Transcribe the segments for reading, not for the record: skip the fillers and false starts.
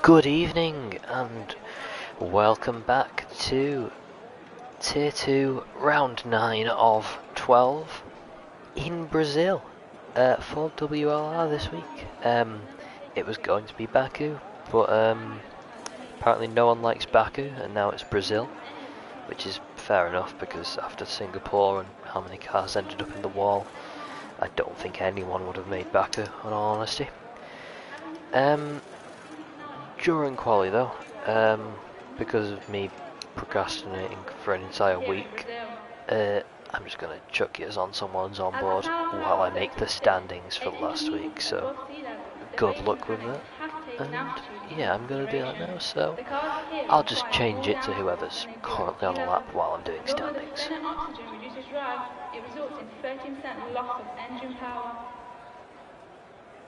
Good evening and welcome back to Tier 2 Round 9 of 12 in Brazil for WLR this week. It was going to be Baku, but apparently no one likes Baku and now it's Brazil, which is fair enough because after Singapore and how many cars ended up in the wall, I don't think anyone would have made Baku, in all honesty. During quali though, because of me procrastinating for an entire week, I'm just going to chuck yours on someone's on board while I make the standings for last week, so good luck with that. And yeah, I'm going to do that now, so I'll just change it to whoever's currently on a lap while I'm doing standings.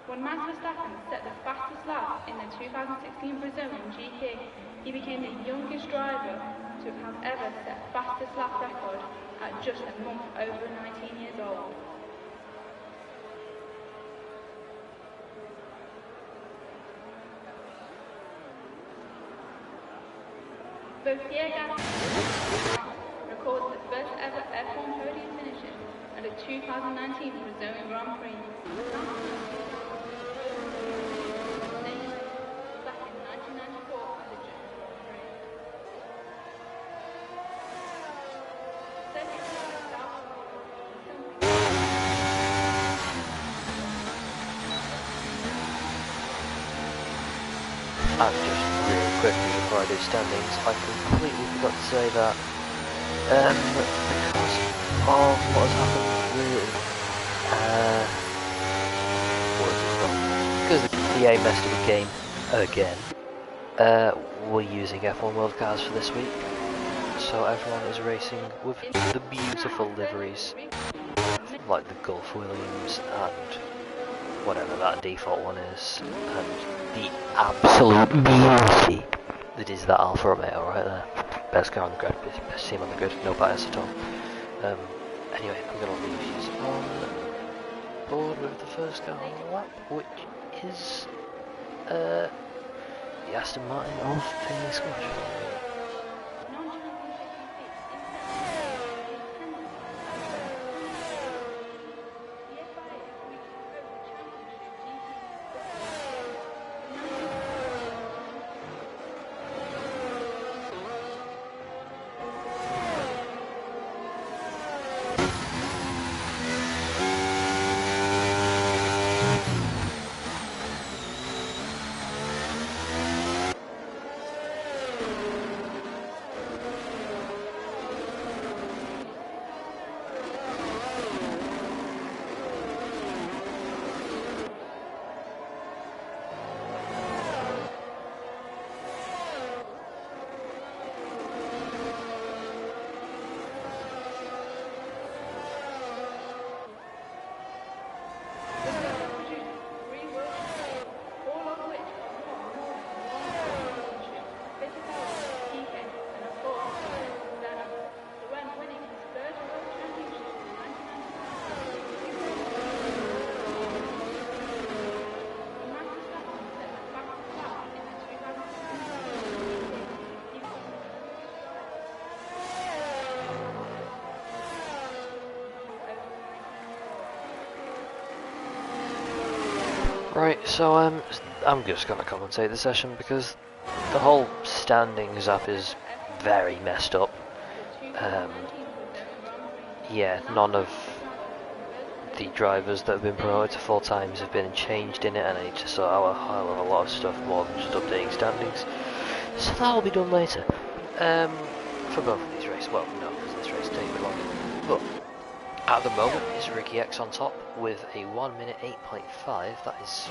When Max Verstappen set the fastest lap in the 2016 Brazilian GP, he became the youngest driver to have ever set fastest lap record at just a month over 19 years old. Both Pierre Gasly records the first ever F1 podium finishes at the 2019 Brazilian Grand Prix. And just really quickly before I do standings, I completely forgot to say that because of what has happened with what is it called? Because the EA messed up the game again. We're using F1 World Cars for this week, so everyone is racing with the beautiful liveries like the Gulf Williams and whatever that default one is, and the absolute beauty that is that Alfa Romeo right there. Best car on the grid, best team on the grid, no bias at all. Anyway, I'm going to leave you on board with the first car on the lap, which is the Aston Martin of Finley Squash. Right, so I'm just going to commentate the session because the whole standings app is very messed up. Yeah, none of the drivers that have been promoted to full times have been changed in it, and I need to sort out a lot of stuff more than just updating standings. So that will be done later. For both of these races. Well, no, because this race takes a bit longer. But at the moment, it's Ricky X on top with a 1 minute 8.5. That is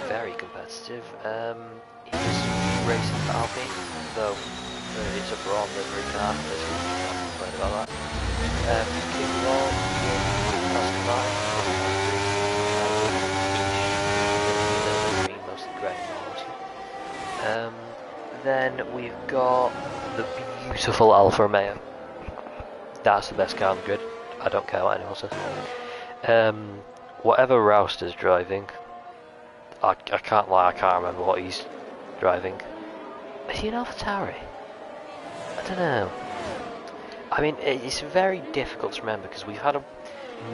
very competitive. He's racing for Alpine, though it's a Braun livery car this week. I'm afraid about that. King Wall, Aston Martin, green, mostly grey, obviously. Then we've got the beautiful Alfa Romeo. That's the best car on the grid. I don't care what anyone says. Whatever Roust is driving, I can't lie, I can't remember what he's driving. Is he an AlphaTauri? I don't know. I mean, it's very difficult to remember because we've had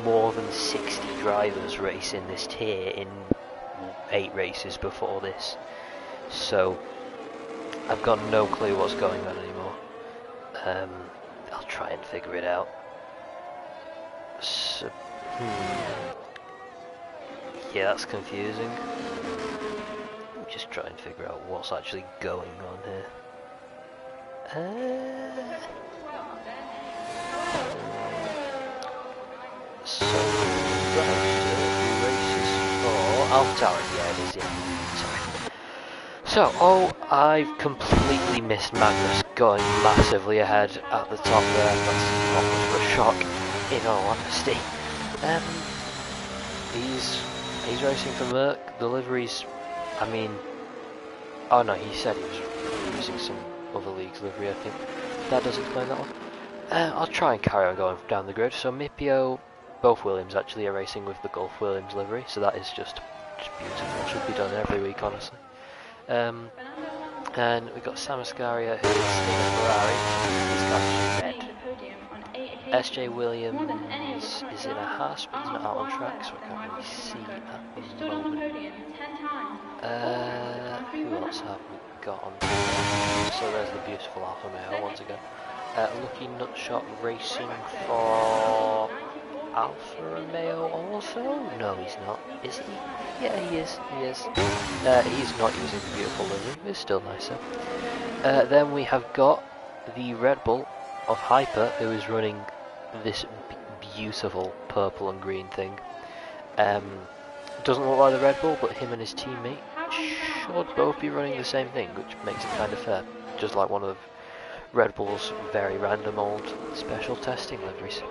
more than 60 drivers race in this tier in 8 races before this. So I've got no clue what's going on anymore. I'll try and figure it out. So, yeah, that's confusing. Just try and figure out what's actually going on here. So, who races for AlphaTauri? Yeah, it is, yeah. Sorry. So, I've completely missed Magnus going massively ahead at the top there. That's not much of a shock, in all honesty. He's racing for Merc. The liveries, I mean, oh no, he said he was using some other league's livery, I think. That does explain that one. I'll try and carry on going down the grid. So Mipio, both Williams actually are racing with the Gulf Williams livery, so that is just beautiful. Should be done every week, honestly. And we've got Sam Ascaria, who is in a Ferrari. He's got red. SJ Williams is in a Haas, but he's not out on track, so I can't really see at the moment. Who else have we got on track? So there's the beautiful Alfa Romeo once again. Lucky Nutshot racing for Alfa Romeo also? No, he's not. Is he? Yeah, he is. He is. He's not using the beautiful livery. It's still nicer. Then we have got the Red Bull of Hyper, who is running this beautiful purple and green thing. Doesn't look like the Red Bull, but him and his teammate should both be running the same thing, which makes it kind of fair. Just like one of Red Bull's very random old special testing liveries.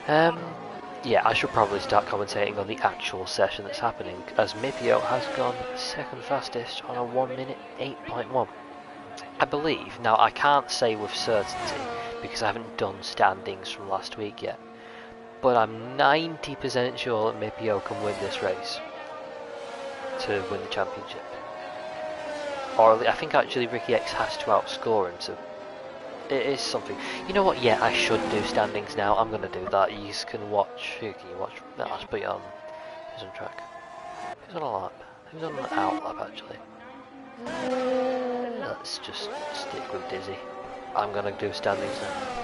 Yeah, I should probably start commentating on the actual session that's happening, as Mipio has gone second fastest on a 1 minute 8.1. I believe, now I can't say with certainty because I haven't done standings from last week yet, but I'm 90% sure that Mipio can win this race to win the championship. Or I think actually Ricky X has to outscore him, so it is something. You know what, yeah, I should do standings now. I'm going to do that. You can watch. Who can you watch? No, I'll just put you on. Who's on track? Who's on a lap? Who's on an out lap actually? Let's just stick with Dizzy. I'm going to do standings now.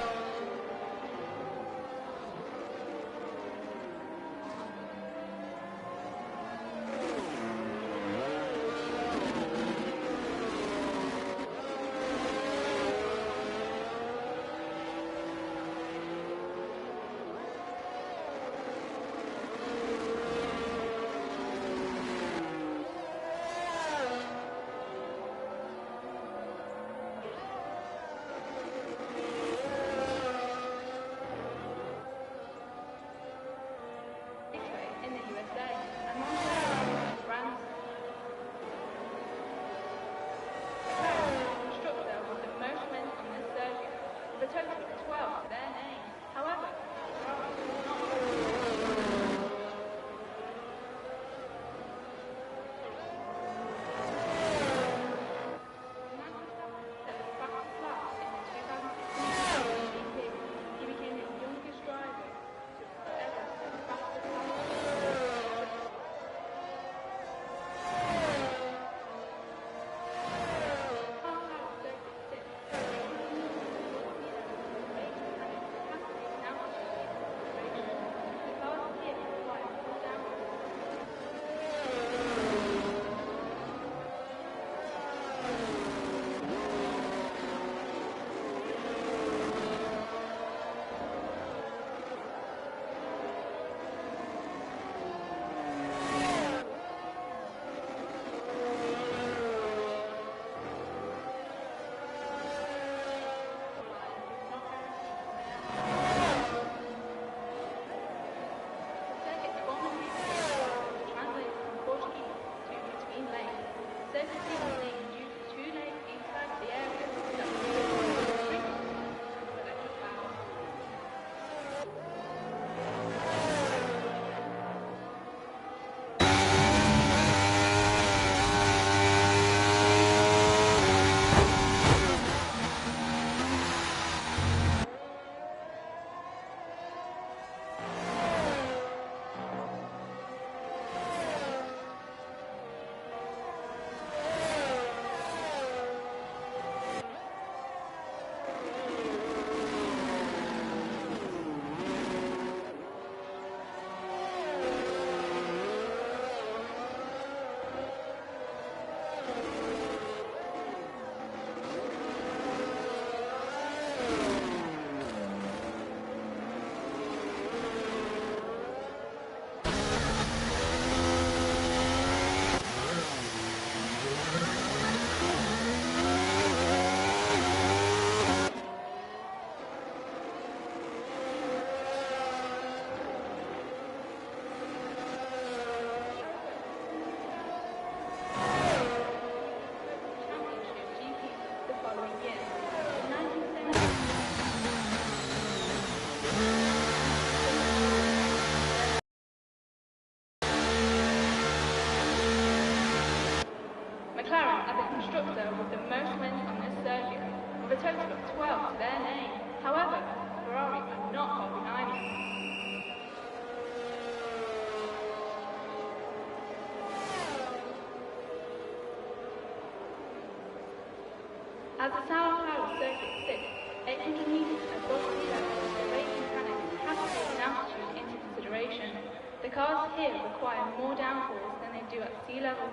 As the Sao Paulo circuit sits 800 meters above sea level, the race mechanics have to take an altitude into consideration. The cars here require more downforce than they do at sea level,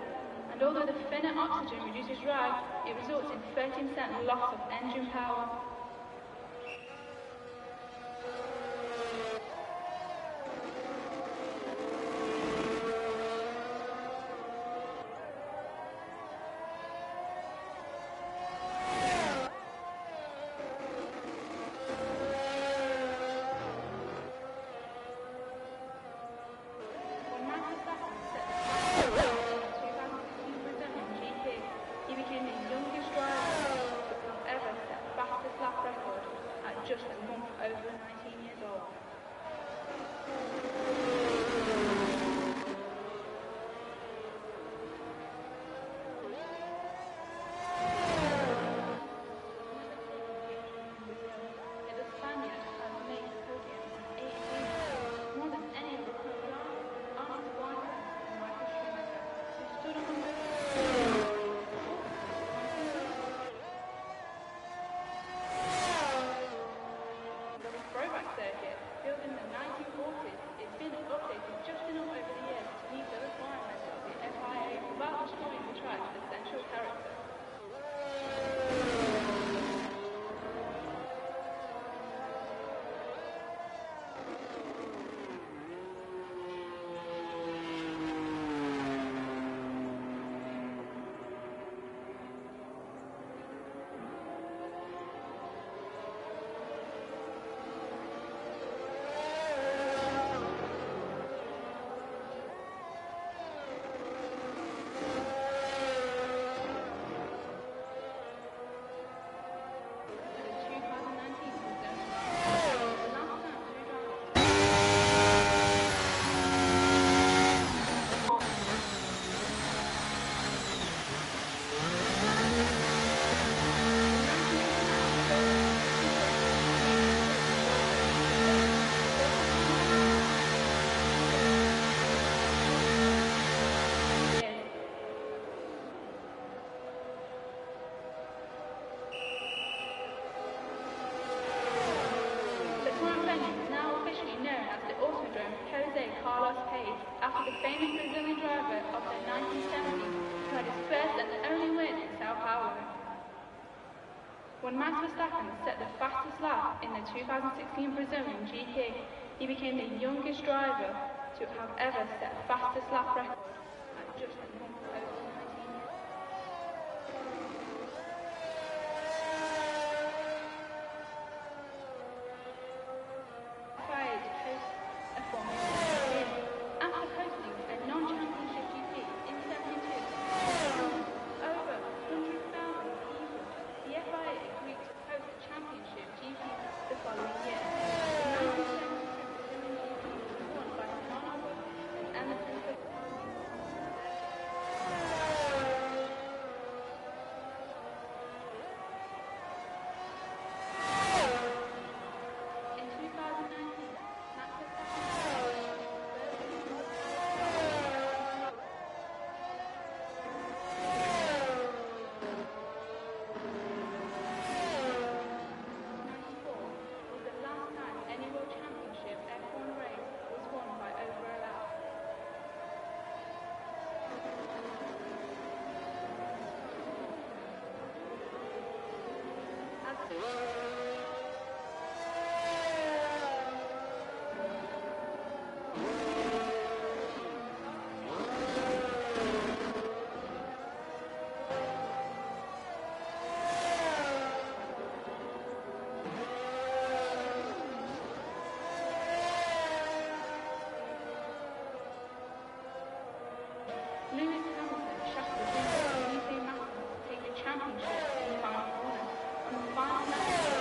and although the thinner oxygen reduces drag, it results in 13% loss of engine power. He became the youngest driver to have ever set the fastest lap record at just a month over 19 years old. The Spaniard has made the podium on 8 occasions, more than any other pro driver, after Whiteman and Michael Schumacher, who stood on the throwback circuit, built in the 1940s, it's been updated just enough over the years to meet the requirements of the FIA without destroying the track's essential character. After the famous Brazilian driver of the 1970s who had his first and only win in Sao Paulo. When Max Verstappen set the fastest lap in the 2016 Brazilian GP, he became the youngest driver to have ever set the fastest lap record at just a month over 19 years. Tried to host a Formula 1 after hosting a non-championship GP in 72, over 100,000 people, the FIA agreed to host a championship GP the following year. The 1972 Brazilian GP was won by none other than Emerson. In 2019, Max Verstappen was the last time any World Championship F1 race was won by over a lap. Lewis Hamilton shafted Felipe Massa to take the championship in the final corner on the final lap.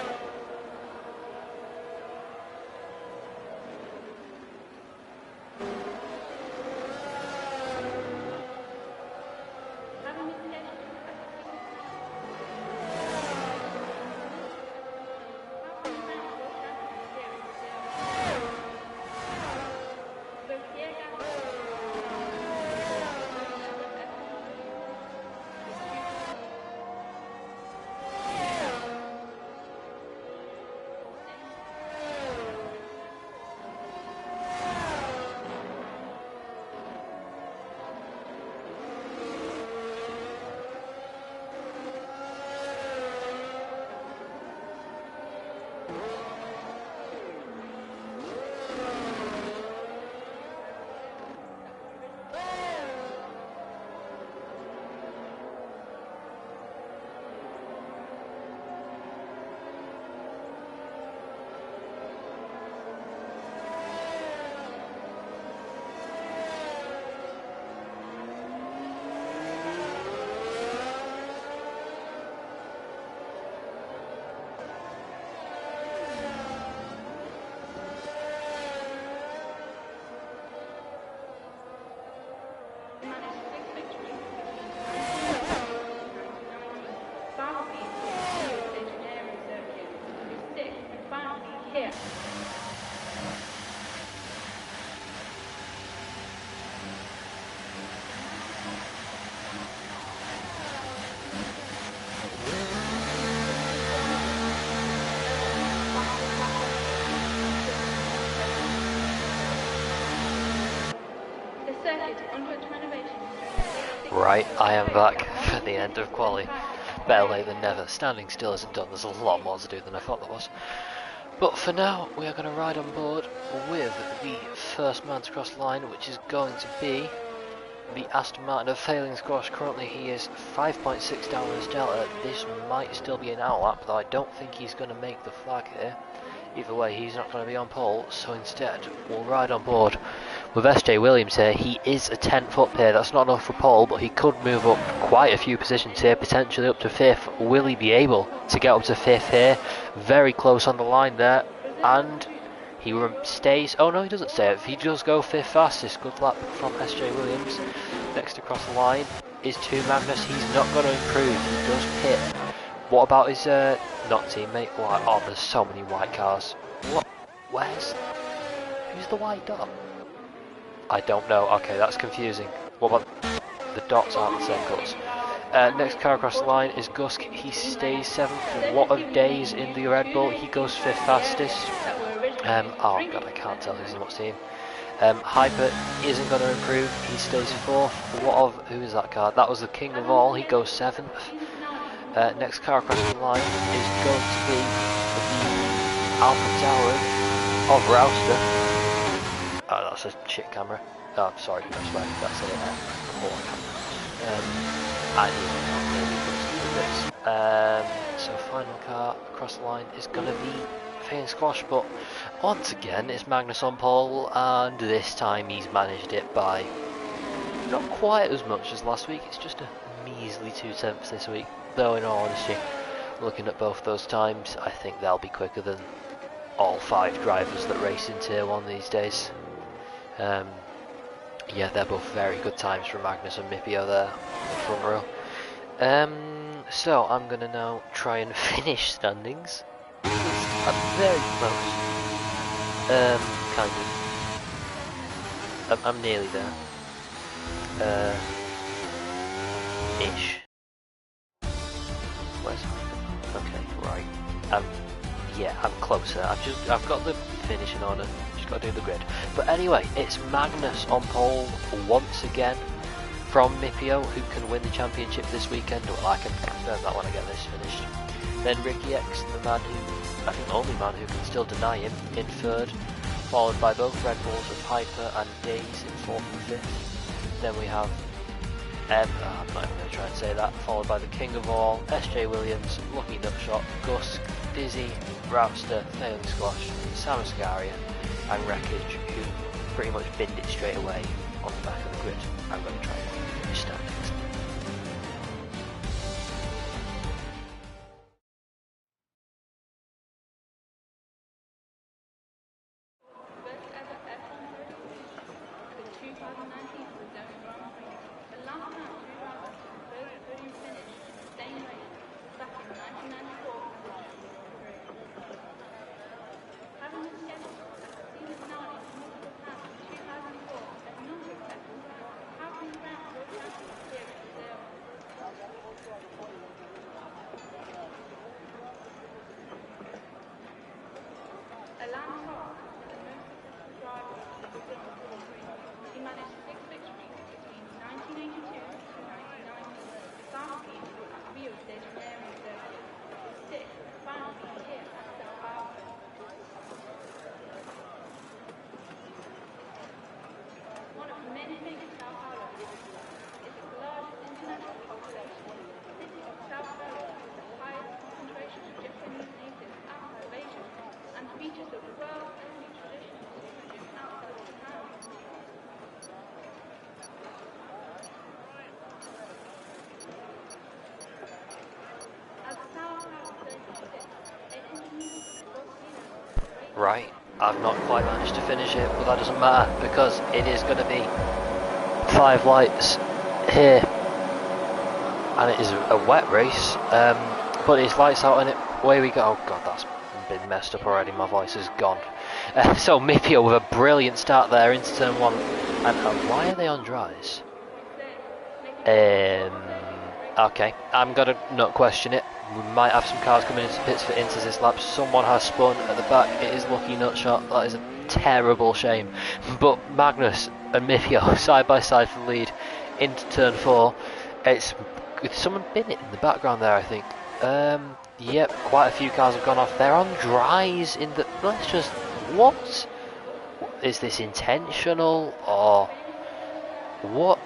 Right, I am back for the end of quali. Better late than never. Standing still isn't done, there's a lot more to do than I thought there was. But for now, we are going to ride on board with the first man to cross the line, which is going to be the Aston Martin of Failing Squash. Currently he is 5.6 down on his delta. This might still be an outlap, though I don't think he's going to make the flag here. Either way, he's not going to be on pole, so instead we'll ride on board with SJ Williams here. He is a 10-foot pair, that's not enough for pole, but he could move up quite a few positions here, potentially up to 5th. Will he be able to get up to 5th here? Very close on the line there, and he stays. Oh no, he doesn't stay. If he does go 5th fastest, good luck from SJ Williams. Next across the line is to Magnus. He's not going to improve, he does pit. What about his not teammate? Oh, there's so many white cars. What? Who's the white dot? I don't know. Okay, that's confusing. What about the dots aren't the same colours? Next car across the line is Gusk. He stays 7th. What of days in the Red Bull? He goes 5th fastest. Oh god, I can't tell who's in what team. Hyper isn't going to improve. He stays 4th. Who is that car? That was the king of all. He goes 7th. Next car across the line is going to be the Alpha Tower of Rouster. Oh, that's a shit camera. Oh, sorry, that's right, that's it. So final car across the line is going to be Failing Squash, but once again it's Magnus on pole, and this time he's managed it by not quite as much as last week. It's just a measly 2/10 this week. Though in all honesty, looking at both those times, I think they'll be quicker than all 5 drivers that race in Tier 1 these days. Yeah, they're both very good times for Magnus and Mipio there in the front row. So I'm going to now try and finish standings. I'm very close. Kind of. I'm nearly there. Ish. Okay, right. Yeah, I'm closer. I've got the finishing order. Just got to do the grid. But anyway, it's Magnus on pole once again from Mipio, who can win the championship this weekend. Well, I can confirm that when I get this finished. Then Ricky X, the man who, I think the only man who can still deny him, in 3rd, followed by both Red Bulls of Hyper and Days in 4th and 5th. Then we have I'm not even going to try and say that, followed by the king of all, SJ Williams, Lucky Nutshot, Gusk, Dizzy, Routster, Failing Squash, Sam Ascaria, and Wreckage, who pretty much binned it straight away on the back of the grid. I'm going to try and finish standings. Right, I've not quite managed to finish it, but that doesn't matter because it is going to be 5 lights here, and it is a wet race, but it's lights out and away we go. Oh god, that's been messed up already, my voice is gone. So Mipio with a brilliant start there into turn 1, and why are they on dries? Okay, I'm going to not question it. We might have some cars coming into pits for inters this lap. Someone has spun at the back. It is Lucky Nutshot. That is a terrible shame. But Magnus and Mipio side by side for the lead into turn 4. It's someone been it in the background there, I think. Yep, quite a few cars have gone off. They're on dries in the. Let's just. What? Is this intentional or what?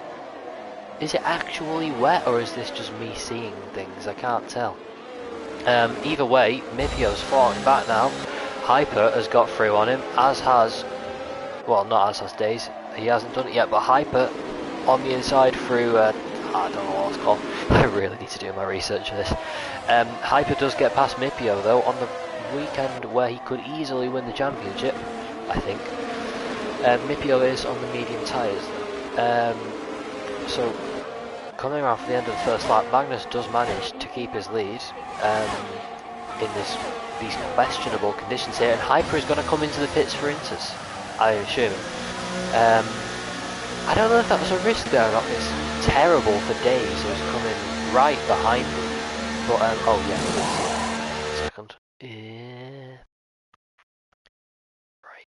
Is it actually wet or is this just me seeing things? I can't tell. Either way, Mipio's falling back now. Hyper has got through on him, as has, well, not as has Days. He hasn't done it yet, but Hyper on the inside through, I don't know what it's called. I really need to do my research for this. Hyper does get past Mipio though on the weekend where he could easily win the championship, I think. Mipio is on the medium tyres though. So coming around for the end of the first lap, Magnus does manage to keep his lead in these questionable conditions here, and Hyper is going to come into the pits for Inters, I assume. I don't know if that was a risk there or not. It's terrible for Days, who's coming right behind me. But, oh yeah, let's see. Second. Right.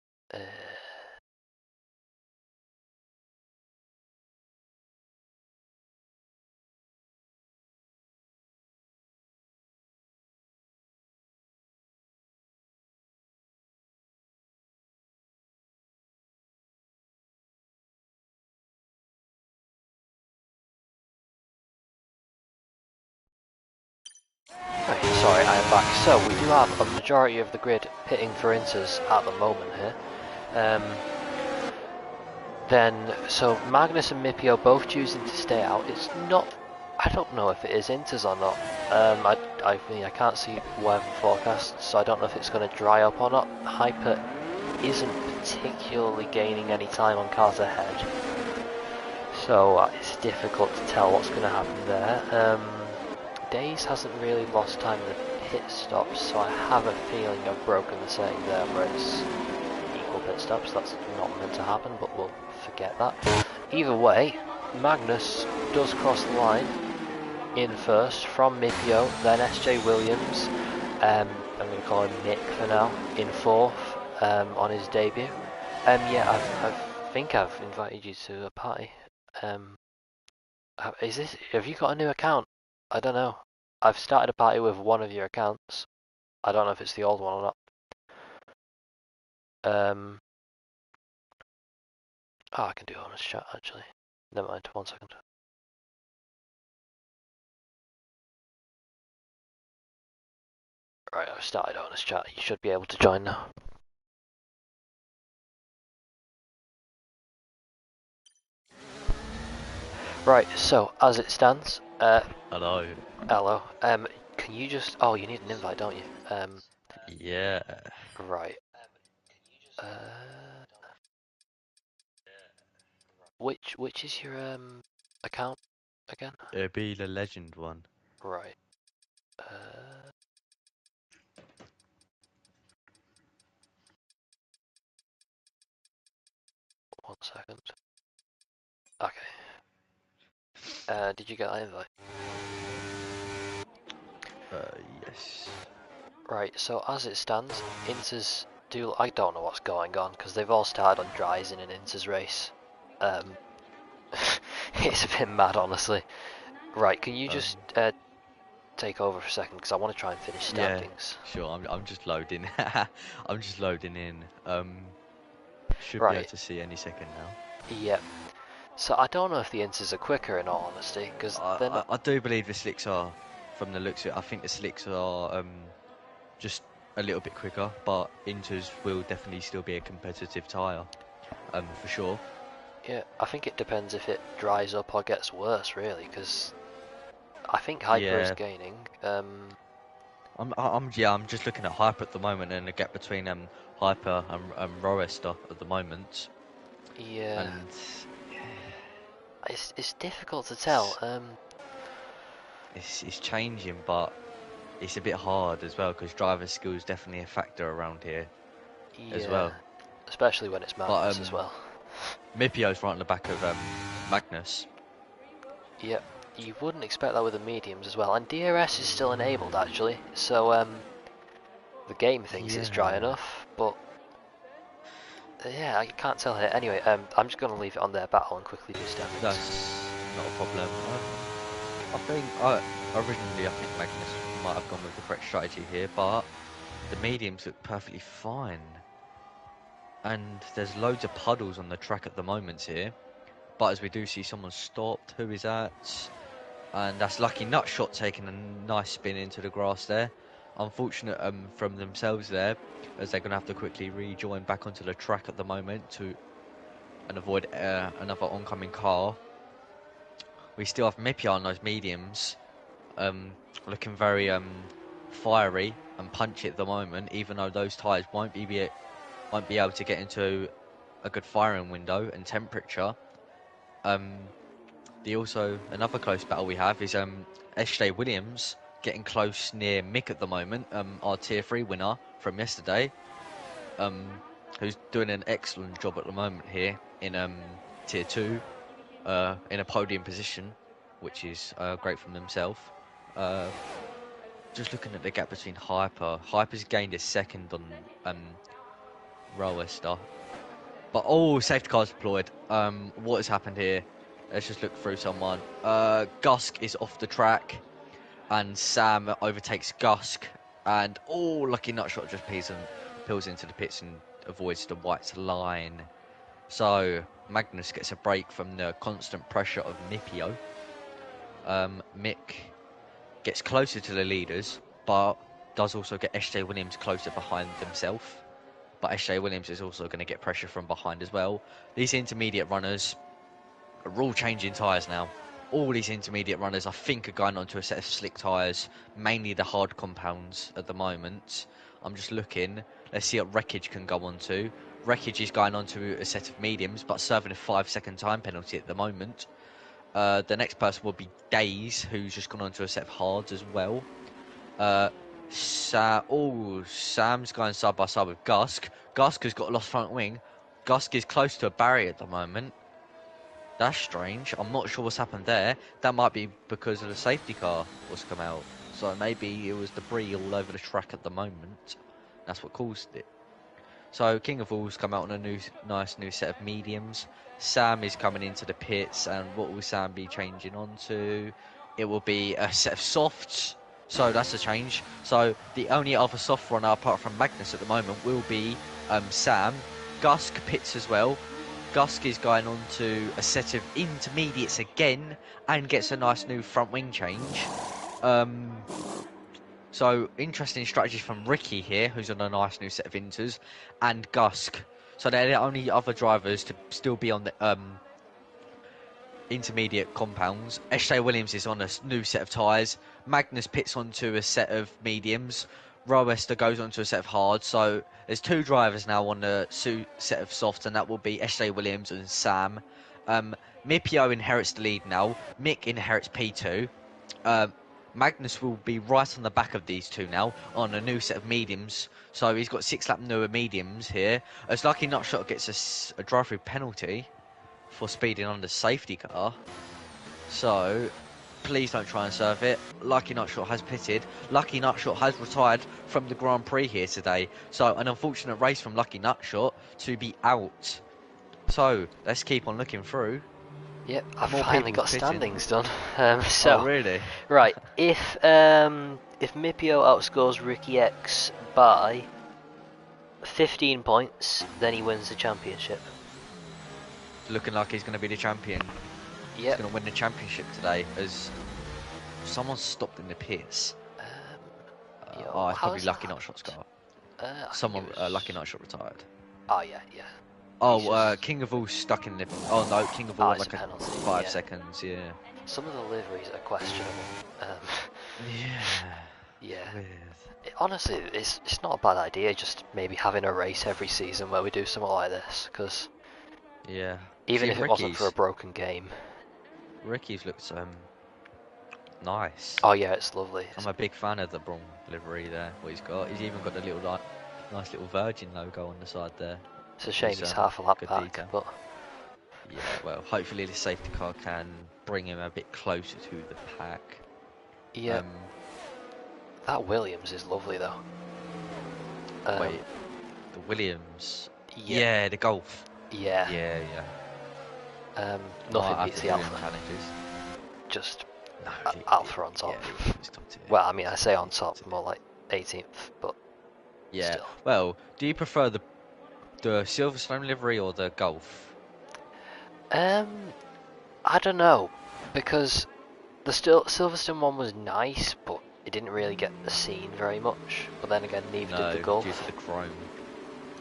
Right, sorry, I am back. So, we do have a majority of the grid pitting for Inters at the moment here. So Magnus and Mipio both choosing to stay out. It's not, I don't know if it is Inters or not. I mean, I can't see the weather forecast, so I don't know if it's going to dry up or not. Hyper isn't particularly gaining any time on cars ahead, so it's difficult to tell what's going to happen there. Days hasn't really lost time in the pit stops, so I have a feeling I've broken the saying there where it's equal pit stops. That's not meant to happen, but we'll forget that. Either way, Magnus does cross the line in first from Mipio, then SJ Williams, I'm going to call him Nick for now, in fourth on his debut. Yeah, I think I've invited you to a party. Have you got a new account? I don't know. I've started a party with one of your accounts. I don't know if it's the old one or not. Oh, I can do honest chat actually. Never mind, 1 second. Right, I've started honest chat. You should be able to join now. Right, so as it stands, hello. Hello. Can you just? Oh, you need an invite, don't you? Yeah. Right. Which is your account again? It'd be the legend one. Right. 1 second. Okay. Did you get that invite? Yes. Right. So as it stands, Inters do. I don't know what's going on because they've all started on dries in an Inters race. It's a bit mad, honestly. Right. Can you just take over for a second because I want to try and finish standings. Yeah, sure. I'm just loading. I'm just loading in. Should be able to see any second now. Yep. So I don't know if the Inters are quicker in all honesty, because I do believe the slicks are, from the looks of it, I think the slicks are just a little bit quicker, but Inters will definitely still be a competitive tyre, for sure. Yeah, I think it depends if it dries up or gets worse, really, because I think Hyper is gaining. I'm just looking at Hyper at the moment, and the gap between Hyper and Roester at the moment. Yeah. And it's difficult to tell. It's changing, but it's a bit hard as well because driver skill is definitely a factor around here as well. Especially when it's Magnus as well. Mipio's right on the back of Magnus. Yep, you wouldn't expect that with the mediums as well, and DRS is still enabled actually. So the game thinks it's dry enough, but yeah, I can't tell here. Anyway, I'm just going to leave it on their battle and quickly do standings. not a problem. Originally I think Magnus might have gone with the correct strategy here, but the mediums look perfectly fine. And there's loads of puddles on the track at the moment here. But as we do see someone stopped, who is that? And that's Lucky Nutshot taking a nice spin into the grass there. Unfortunate from themselves there, as they're going to have to quickly rejoin back onto the track at the moment and avoid another oncoming car. We still have Mippy on those mediums, looking very fiery and punchy at the moment, even though those tyres won't be able to get into a good firing window and temperature. Another close battle we have is SJ Williams getting close near Mick at the moment, our Tier 3 winner from yesterday, who's doing an excellent job at the moment here in Tier 2, in a podium position, which is great from himself. Just looking at the gap between Hyper. Hyper's gained a second on Rowester. But, oh, safety car's deployed. What has happened here? Let's just look through someone. Gusk is off the track, and Sam overtakes Gusk. And, oh, Lucky Nutshot just peels into the pits and avoids the white line. So, Magnus gets a break from the constant pressure of Mipio. Mick gets closer to the leaders, but does also get SJ Williams closer behind himself. But SJ Williams is also going to get pressure from behind as well. These intermediate runners are all changing tyres now. All these intermediate runners, I think, are going onto a set of slick tyres, mainly the hard compounds at the moment. I'm just looking. Let's see what Wreckage can go on to. Wreckage is going onto a set of mediums, but serving a 5-second time penalty at the moment. The next person will be Daze, who's just gone onto a set of hards as well. Sam's going side by side with Gusk. Gusk has got a lost front wing. Gusk is close to a barrier at the moment. That's strange. I'm not sure what's happened there. That might be because of the safety car was come out. So maybe it was debris all over the track at the moment. That's what caused it. So King of All's come out on a nice new set of mediums. Sam is coming into the pits, and what will Sam be changing onto? It will be a set of softs. So that's a change. So the only other soft runner apart from Magnus at the moment will be Sam. Gusk pits as well. Gusk is going on to a set of intermediates again and gets a nice new front wing change. So interesting strategy from Ricky here, who's on a nice new set of inters, and Gusk. So they're the only other drivers to still be on the intermediate compounds. SJ Williams is on a new set of tyres. Magnus pits onto a set of mediums. Rowester goes onto a set of hards. So there's two drivers now on the set of softs, and that will be SJ Williams and Sam. Mipio inherits the lead now. Mick inherits P2. Magnus will be right on the back of these two now on a new set of mediums. So he's got 6-lap newer mediums here. As Lucky Nutshot gets a drive-through penalty for speeding on the safety car. So please don't try and serve it. Lucky Nutshot has pitted. Lucky Nutshot has retired from the Grand Prix here today. So an unfortunate race from Lucky Nutshot to be out. So let's keep on looking through. Yep, I've finally got standings done. Oh, really? Right, if Mipio outscores Ricky X by 15 points, then he wins the championship. Looking like he's going to be the champion. Yep. He's going to win the championship today, as someone stopped in the pits. It's probably Lucky Nutshot's car. Lucky Nutshot retired. Oh, yeah. Oh, King of All stuck in the... Oh, no, King of All like a penalty, 5 seconds, yeah. Some of the liveries are questionable. Yeah. Honestly, it's not a bad idea, just maybe having a race every season where we do something like this, because... Yeah. Even if it wasn't for a broken game. Ricky's looks nice. Oh, yeah, it's lovely. I'm a big fan of the Braun livery there, what he's got. He's even got the little, nice little Virgin logo on the side there. It's a shame he's half a lap back, detail. but... Yeah, well, hopefully the safety car can bring him a bit closer to the pack. Yeah. That Williams is lovely, though. Wait, the Williams? Yeah, the Golf. Yeah. Yeah. Nothing beats the Alpha. Challenges. just No, Alpha on top. yeah, it was top tier. Well, I mean, I say on It was top, tier. more like 18th, but Yeah. still. Well, do you prefer the Silverstone livery or the Golf? I don't know, because the Silverstone one was nice, but it didn't really get the scene very much. But then again, neither did the No, Gulf. due to the chrome.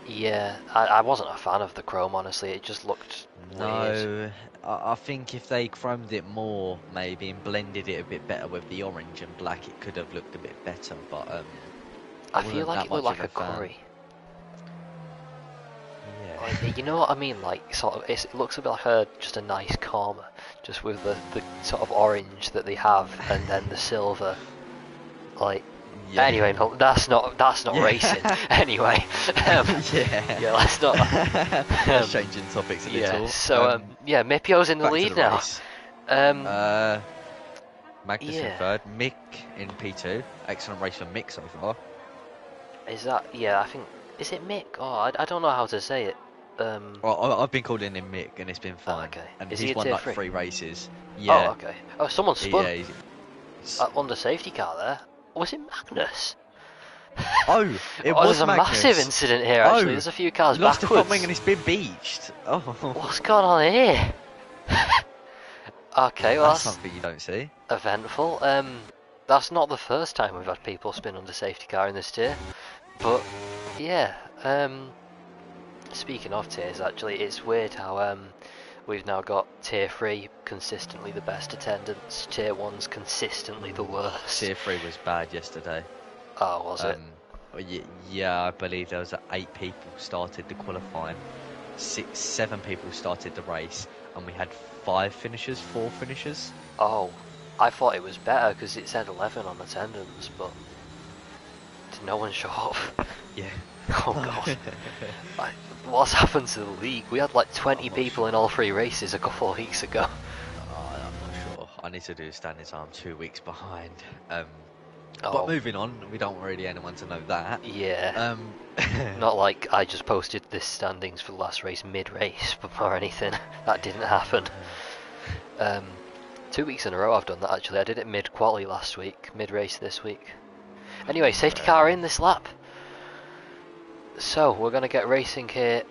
Yeah, I wasn't a fan of the chrome, honestly. It just looked weird. No, I think if they chromed it more, maybe, and blended it a bit better with the orange and black, it could have looked a bit better. But I I feel wasn't like that it looked much of like a a fan. curry. Yeah. You know what I mean? Like, sort of, it looks a bit like just a nice Karma, just with the sort of orange that they have, and then the silver. Like, Yeah. anyway, no, that's not Yeah. racing. Anyway, Yeah. yeah, let's not. That's changing topics a Yeah, little. so yeah, Mipio's in the Back to lead the now. race. Magnus in Yeah, third, Mick in P2. Excellent race for Mick so far. is that? Yeah, I think is it Mick? Oh, I don't know how to say it. Well, I've been calling him Mick, and it's been fine. Okay. And Is he he's a won tier like 3? 3 races. Oh, Yeah. okay. Oh, someone spun Yeah. under safety car there. Was it Magnus? Oh, it Oh, was there's a Magnus. massive incident here. Actually, Oh, there's a few cars lost the front backwards. wing and it's been beached. Oh, What's going on here? Okay, well that's that's something you don't see. eventful. That's not the first time we've had people spin under safety car in this tier, but yeah. Speaking of tiers, actually, it's weird how we've now got tier 3 consistently the best attendance, tier 1's consistently the worst. Tier 3 was bad yesterday. Oh, was it? Yeah, I believe there was 8 people started the qualifying, 7 people started the race, and we had 4 finishers. Oh, I thought it was better because it said 11 on attendance, but did no one show up? Yeah. Oh god. What's happened to the league? We had like 20 I'm not people in all 3 races a couple of weeks ago. I'm not sure. I need to do standings. I'm 2 weeks behind. Oh. But moving on, we don't want really anyone to know that. Yeah. Not like I just posted this standings for the last race mid-race or anything. That didn't happen. 2 weeks in a row I've done that actually. I did it mid-quali last week, mid-race this week. Anyway, safety car in this lap. So, we're going to get racing here.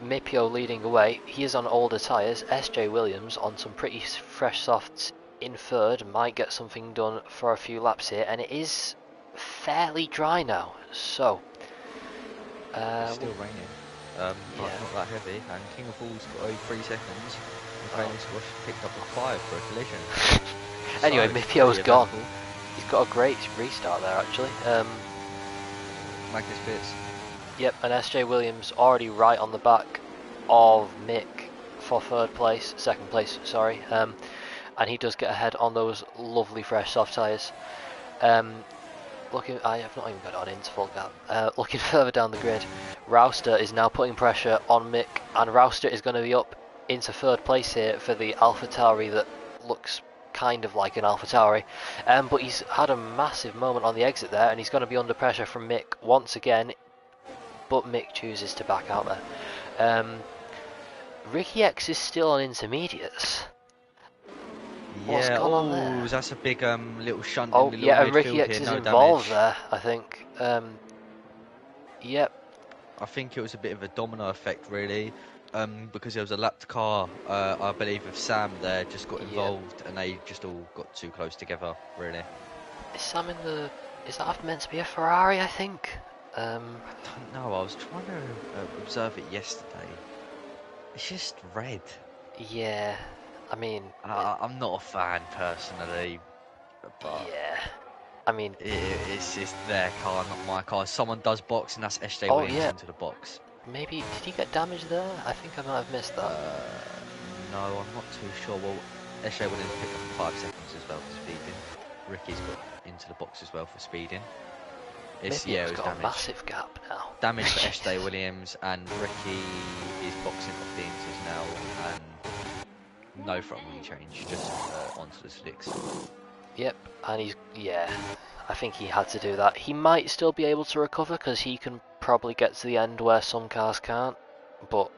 Mipio leading away. He is on older tyres. SJ Williams on some pretty fresh softs in third. Might get something done for a few laps here. And it is fairly dry now. So, it's still raining. But not that heavy. And King of Fools got 3 seconds. And Squash picked up a 5 for a collision. Anyway, So, Mipio's pretty gone. eventful. He's got a great restart there actually. Magnus Pitts. Yep, and SJ Williams already right on the back of Mick for second place, sorry. And he does get ahead on those lovely fresh soft tyres. I have not even got on into full gap. Looking further down the grid, Rouster is now putting pressure on Mick, and Rouster is going to be up into third place here for the AlphaTauri that looks kind of like an AlphaTauri, but he's had a massive moment on the exit there, and he's going to be under pressure from Mick once again. But Mick chooses to back out there. Ricky X is still on intermediates. What's Yeah, going on there? that's a big little shunt Oh, in the yeah, little and Ricky midfield X here, is no involved damage. there, I think. Yep. I think it was a bit of a domino effect, really, because there was a lapped car, I believe, with Sam there, just got involved, and they just all got too close together, really. Is Sam in the... Is that meant to be a Ferrari, I think? I don't know, I was trying to observe it yesterday. It's just red. Yeah, I mean... I'm not a fan, personally, but... Yeah, I mean... It's their car, not my car. Someone does box, and that's SJ Williams into the box. Maybe... Did he get damaged there? I think I might have missed that. No, I'm not too sure. Well, SJ Williams picked up 5 seconds as well for speeding. Ricky's got into the box as well for speeding. It's got damage. a massive gap now. Damage for SJ Williams, and Ricky is boxing off the inters now, and no front wing change, just onto the slicks. Yep, and he's... Yeah, I think he had to do that. He might still be able to recover, because he can probably get to the end where some cars can't. But,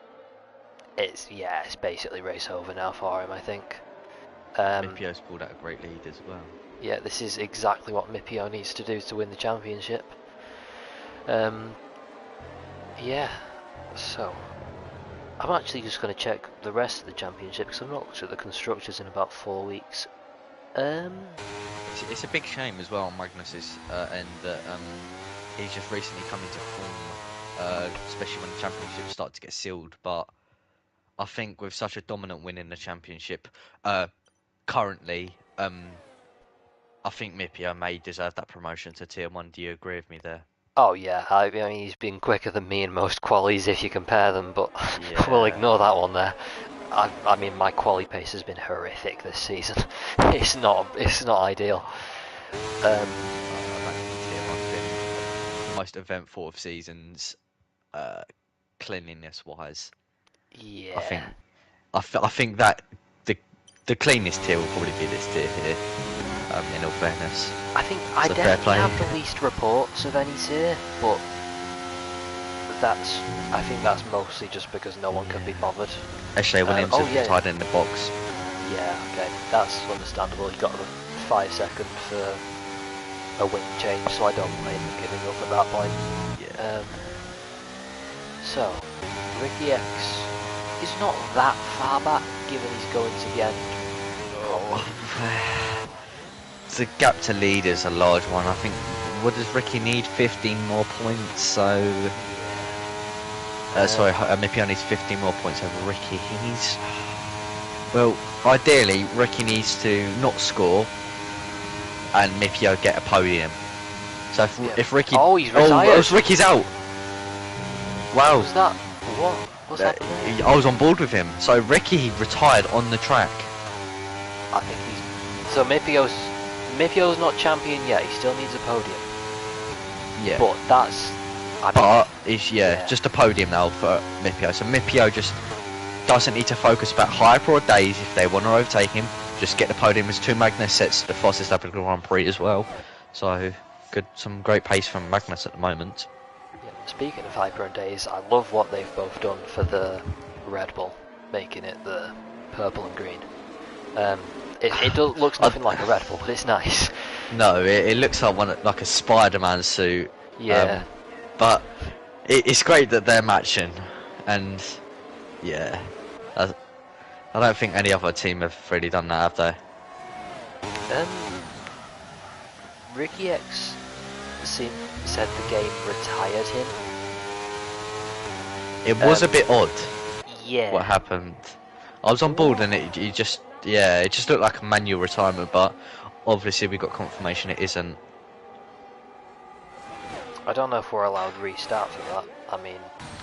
it's basically race over now for him, I think. Mipio's pulled out a great lead as well. Yeah, this is exactly what Mipio needs to do to win the championship. Yeah, so I'm actually just going to check the rest of the championship because I've not looked at the constructors in about 4 weeks. It's a big shame as well on Magnus's end that he's just recently come into form, especially when the championship started to get sealed. But I think with such a dominant win in the championship currently, I think Mipio may deserve that promotion to Tier 1. Do you agree with me there? Oh yeah, I mean he's been quicker than me in most qualies if you compare them, but we'll Yeah. ignore that one there. I mean my quali pace has been horrific this season. It's not ideal. I don't think Tier 1's been the most eventful of seasons, cleanliness-wise. Yeah. I think that the cleanest tier will probably be this tier here. In all fairness, I think I so fair definitely play. have the least reports of any tier, but I think that's mostly just because no one can be bothered. Ashley Williams oh, has yeah. retired in the box. Yeah, okay, that's understandable. He got a 5 second for a wing change, so I don't blame him giving up at that point. Yeah. So, Ricky X is not that far back, given he's going to the end. The gap to lead is a large one. I think. What does Ricky need? 15 more points. So. Sorry, Mipio needs 15 more points over Ricky. Well, ideally, Ricky needs to not score, and Mipio get a podium. So if Ricky, oh, he's retired. Oh, Ricky's out. Wow. What was that? What? What's happening? I was on board with him. So Ricky retired on the track. I think he's. So Mipio's not champion yet. He still needs a podium. Yeah. But that's. Just a podium now for Mipio. So Mipio just doesn't need to focus about Hyper or Days if they want to overtake him. Just get the podium. As 2 Magnus sets the fastest lap of the Grand Prix as well. So some great pace from Magnus at the moment. Yeah, speaking of Hyper and Days, I love what they've both done for the Red Bull, making it the purple and green. It looks nothing like a Red Bull, but it's nice. No, it looks like a Spider-Man suit. Yeah. But it's great that they're matching, and yeah, I don't think any other team have really done that, have they? Ricky X said the game retired him. It was a bit odd. Yeah. What happened? I was on board, and it just looked like a manual retirement, but obviously we got confirmation it isn't. I don't know if we're allowed restart for that. I mean,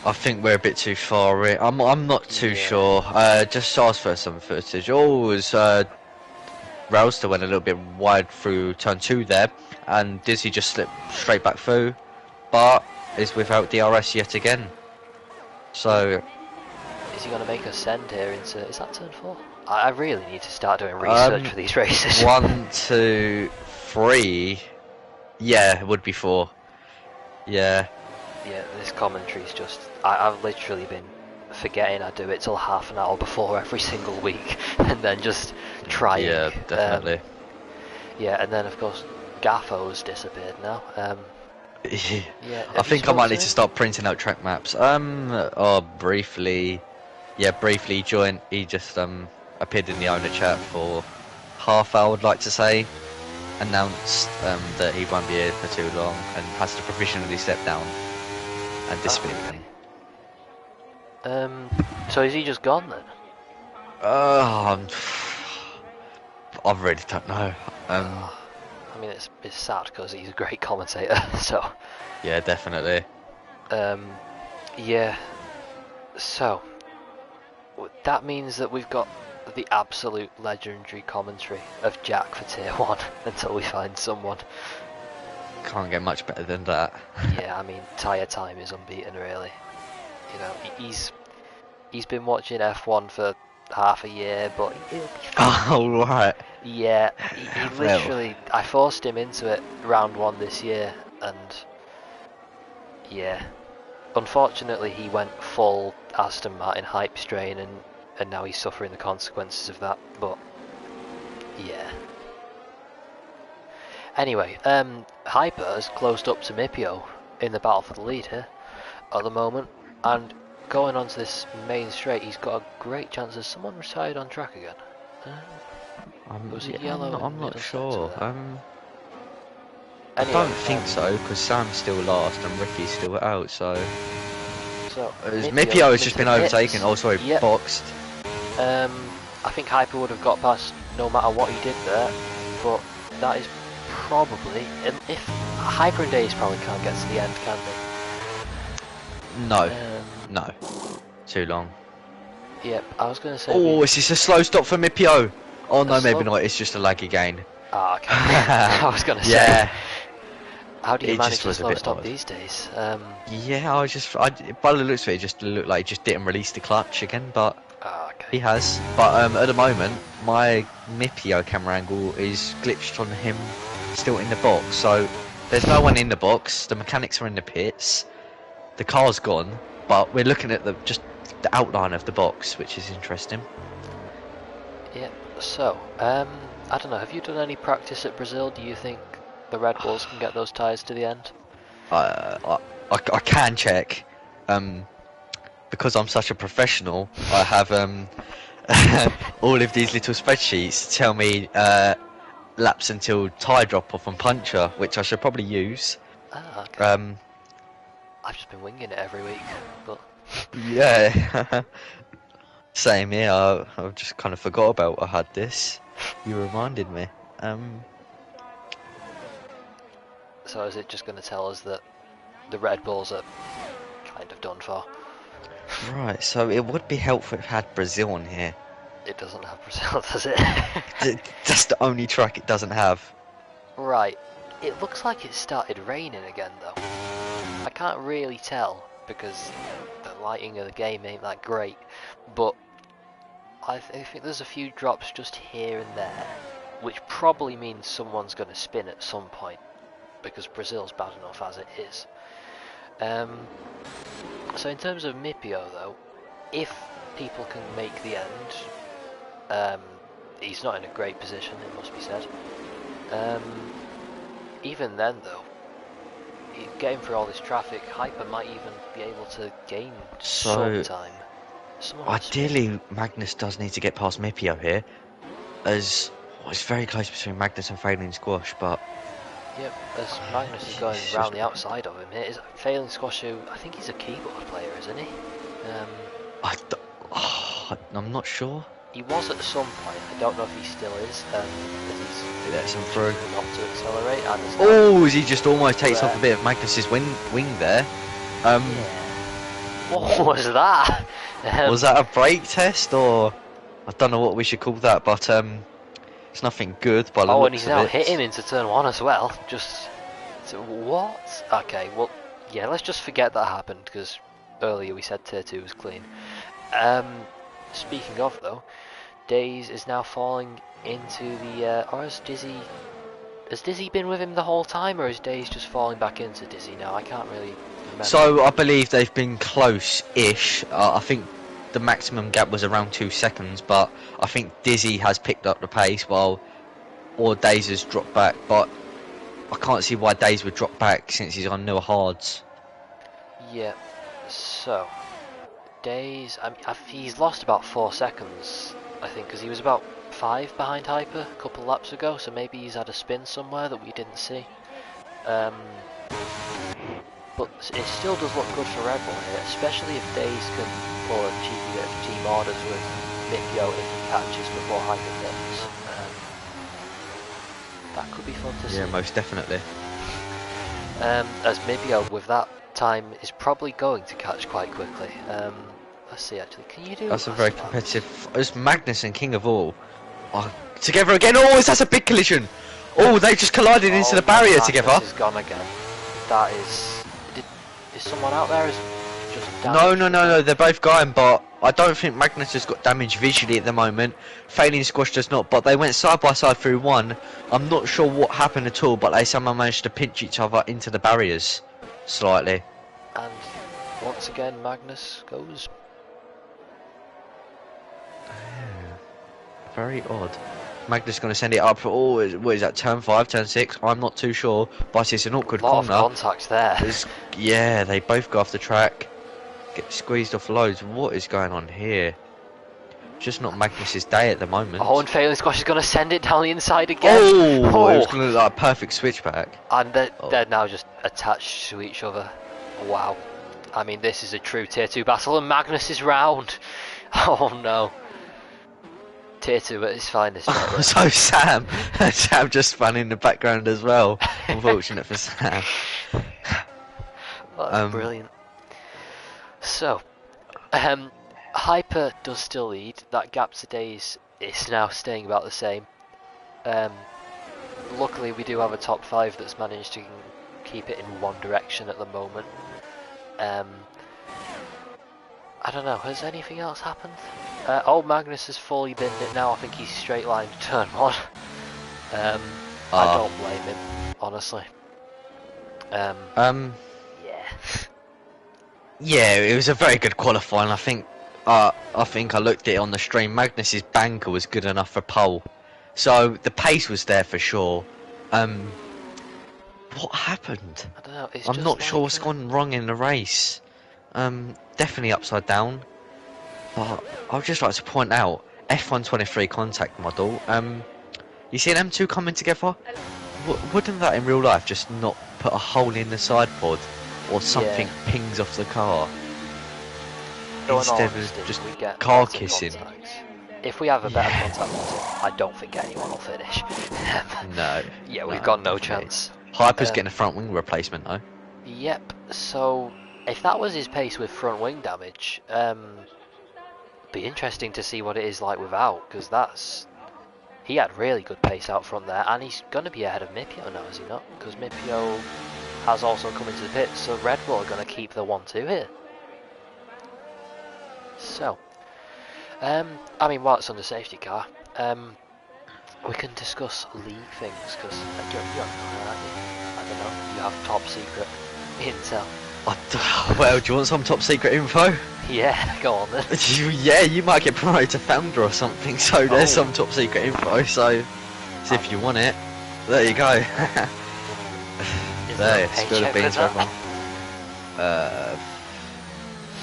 I think we're a bit too far in. I'm not too sure. Just ask for some footage. Was Railster went a little bit wide through turn 2 there, and Dizzy just slipped straight back through, but is without DRS yet again. So is he going to make us send here into? Is that turn 4? I really need to start doing research for these races. 1, 2, 3. Yeah, it would be 4. Yeah. Yeah, this commentary's just. I've literally been forgetting I do it till half an hour before every single week, and then just trying. Yeah, definitely. Yeah, and then of course Gaffo's disappeared now. Yeah, I think I might need to start printing out track maps. Briefly joined. He just appeared in the owner chat for half hour, I'd like to say. Announced that he won't be here for too long and has to provisionally step down and disappear again. So is he just gone then? I really don't know. I mean, it's sad because he's a great commentator. So. Yeah, definitely. Yeah. So that means that we've got the absolute legendary commentary of Jack for Tier 1 until we find someone. Can't get much better than that. Yeah, I mean, tyre time is unbeaten, really. You know, he's been watching F1 for half a year, but he'll be fine. Oh, right. Yeah, he literally... I forced him into it round 1 this year, and... Yeah. Unfortunately, he went full Aston Martin hype strain, and now he's suffering the consequences of that, but Yeah. Anyway, Hyper has closed up to Mipio in the battle for the lead here at the moment, and going onto this main straight, he's got a great chance. Has someone retired on track again? It was a yellow in I'm not middle sector sure. there. I Anyway, don't think so, because Sam's still last and Ricky's still out, so... So, Mipio has just been overtaken, oh sorry, yep. boxed. I think Hyper would have got past no matter what he did there, but that is probably... If Hyper and Days probably can't get to the end, can they? No, no. Too long. Yep, I was going to say... Oh, is this a slow stop for Mipio? Oh no, maybe slow... not, it's just a laggy gain. Ah, okay. I was going to say... Yeah. How do you manage to was a slow bit stop odd. these days? Yeah, by the looks of it, it just looked like he just didn't release the clutch again, but Okay. he has. But at the moment, my Mipio camera angle is glitched on him still in the box, so there's no one in the box, the mechanics are in the pits, the car's gone, but we're looking at just the outline of the box, which is interesting. Yeah, so, I don't know, have you done any practice at Brazil? Do you think the Red Bulls can get those tyres to the end? I can check, because I'm such a professional, I have all of these little spreadsheets tell me laps until tyre drop off and puncture, which I should probably use. Ah, okay. I've just been winging it every week, but... Yeah. Same here, I've just kind of forgot about I had this. You reminded me. So is it just going to tell us that the Red Bulls are kind of done for? Right, so it would be helpful if it had Brazil on here. It doesn't have Brazil, does it? That's the only track it doesn't have. Right, it looks like it started raining again though. I can't really tell because the lighting of the game ain't that great, but I think there's a few drops just here and there, which probably means someone's going to spin at some point, because Brazil's bad enough as it is. So in terms of Mipio though, if people can make the end, he's not in a great position, it must be said. Even then though, getting through all this traffic, Hyper might even be able to gain some time. Ideally, Magnus does need to get past Mipio here, as it's very close between Magnus and Failing Squash, but... Yep, as Magnus is going round the outside of him here, is Failing Squash, who I think he's a keyboard player, isn't he? I'm not sure. He was at some point, I don't know if he still is, Let's him through. Not to accelerate. Oh, he just almost takes off a bit of Magnus's wing there. Yeah. What was that? Was that a brake test, or I don't know what we should call that, but it's nothing good by the looks of it. And he's now hit him into turn one as well. Just what? Okay, well, yeah, let's just forget that happened because earlier we said tier 2 was clean. Speaking of though, Days is now falling into the. Or has Dizzy been with him the whole time, or is Days just falling back into Dizzy now? I can't really remember. So I believe they've been close-ish. I think the maximum gap was around 2 seconds, but I think Dizzy has picked up the pace or Days has dropped back. But I can't see why Days would drop back since he's on newer hards. Yeah. So Days, he's lost about 4 seconds, I think, because he was about 5 behind Hyper a couple laps ago, so maybe he's had a spin somewhere that we didn't see. But it still does look good for Red Bull here, especially if Days can pull a cheeky bit of team orders with Mipio if he catches before Hyper hits. That could be fun to see. Yeah, most definitely. As Mipio with that time is probably going to catch quite quickly. Let's see actually, can you do... That's a very competitive... It's Magnus and King of All. Oh, together again, oh, that's a big collision! Oh, they just collided into the barrier together. Magnus is gone again. That is... Is someone out there? Is just no, they're both going, but I don't think Magnus has got damage visually at the moment. Failing Squash does not, but they went side by side through one. I'm not sure what happened at all, but they somehow managed to pinch each other into the barriers slightly. And once again, Magnus goes. Very odd. Magnus going to send it up for, what is that, turn 5, turn 6? I'm not too sure, but it's an awkward A lot of corner. contacts there. Yeah, they both go off the track, get squeezed off loads. What is going on here? Just not Magnus's day at the moment. Oh, and Failing Squash is going to send it down the inside again. Oh, it was going to look like a perfect switchback. And they're now just attached to each other. Wow. I mean, this is a true Tier 2 battle, and Magnus is round. Oh no. Tier 2 at its finest. Right there. So Sam just spun in the background as well. Unfortunate for Sam. That's brilliant. So, Hyper does still lead. That gap today is now staying about the same. Luckily, we do have a top 5 that's managed to keep it in one direction at the moment. I don't know, has anything else happened? Magnus has fully binned it now. I think he's straight lined turn 1. I don't blame him, honestly. Yeah. Yeah, it was a very good qualifying. I think I looked at it on the stream. Magnus's banker was good enough for pole, so the pace was there for sure. What happened? I don't know. I'm not sure what's gone wrong in the race. Definitely upside down. But I'd just like to point out F123 contact model. You see them two coming together? Wouldn't that in real life just not put a hole in the side pod or something pings off the car? Instead of just car kissing. If we have a better contact model, I don't think anyone will finish. No. Yeah, we've got no chance. Hyper's getting a front wing replacement though. Yep, so if that was his pace with front wing damage, be interesting to see what it is like without, because he had really good pace out front there, and he's going to be ahead of Mipio now, is he not? Because Mipio has also come into the pit, so Red Bull are going to keep the 1-2 here. So, I mean, while it's on the safety car, we can discuss league things, because you're not, aren't you? I don't know, you have top secret intel. Well, do you want some top secret info? Yeah, go on then. Yeah, you might get promoted to founder or something, so there's some top secret info, so if you want it, there you go. There, spill the beans for everyone.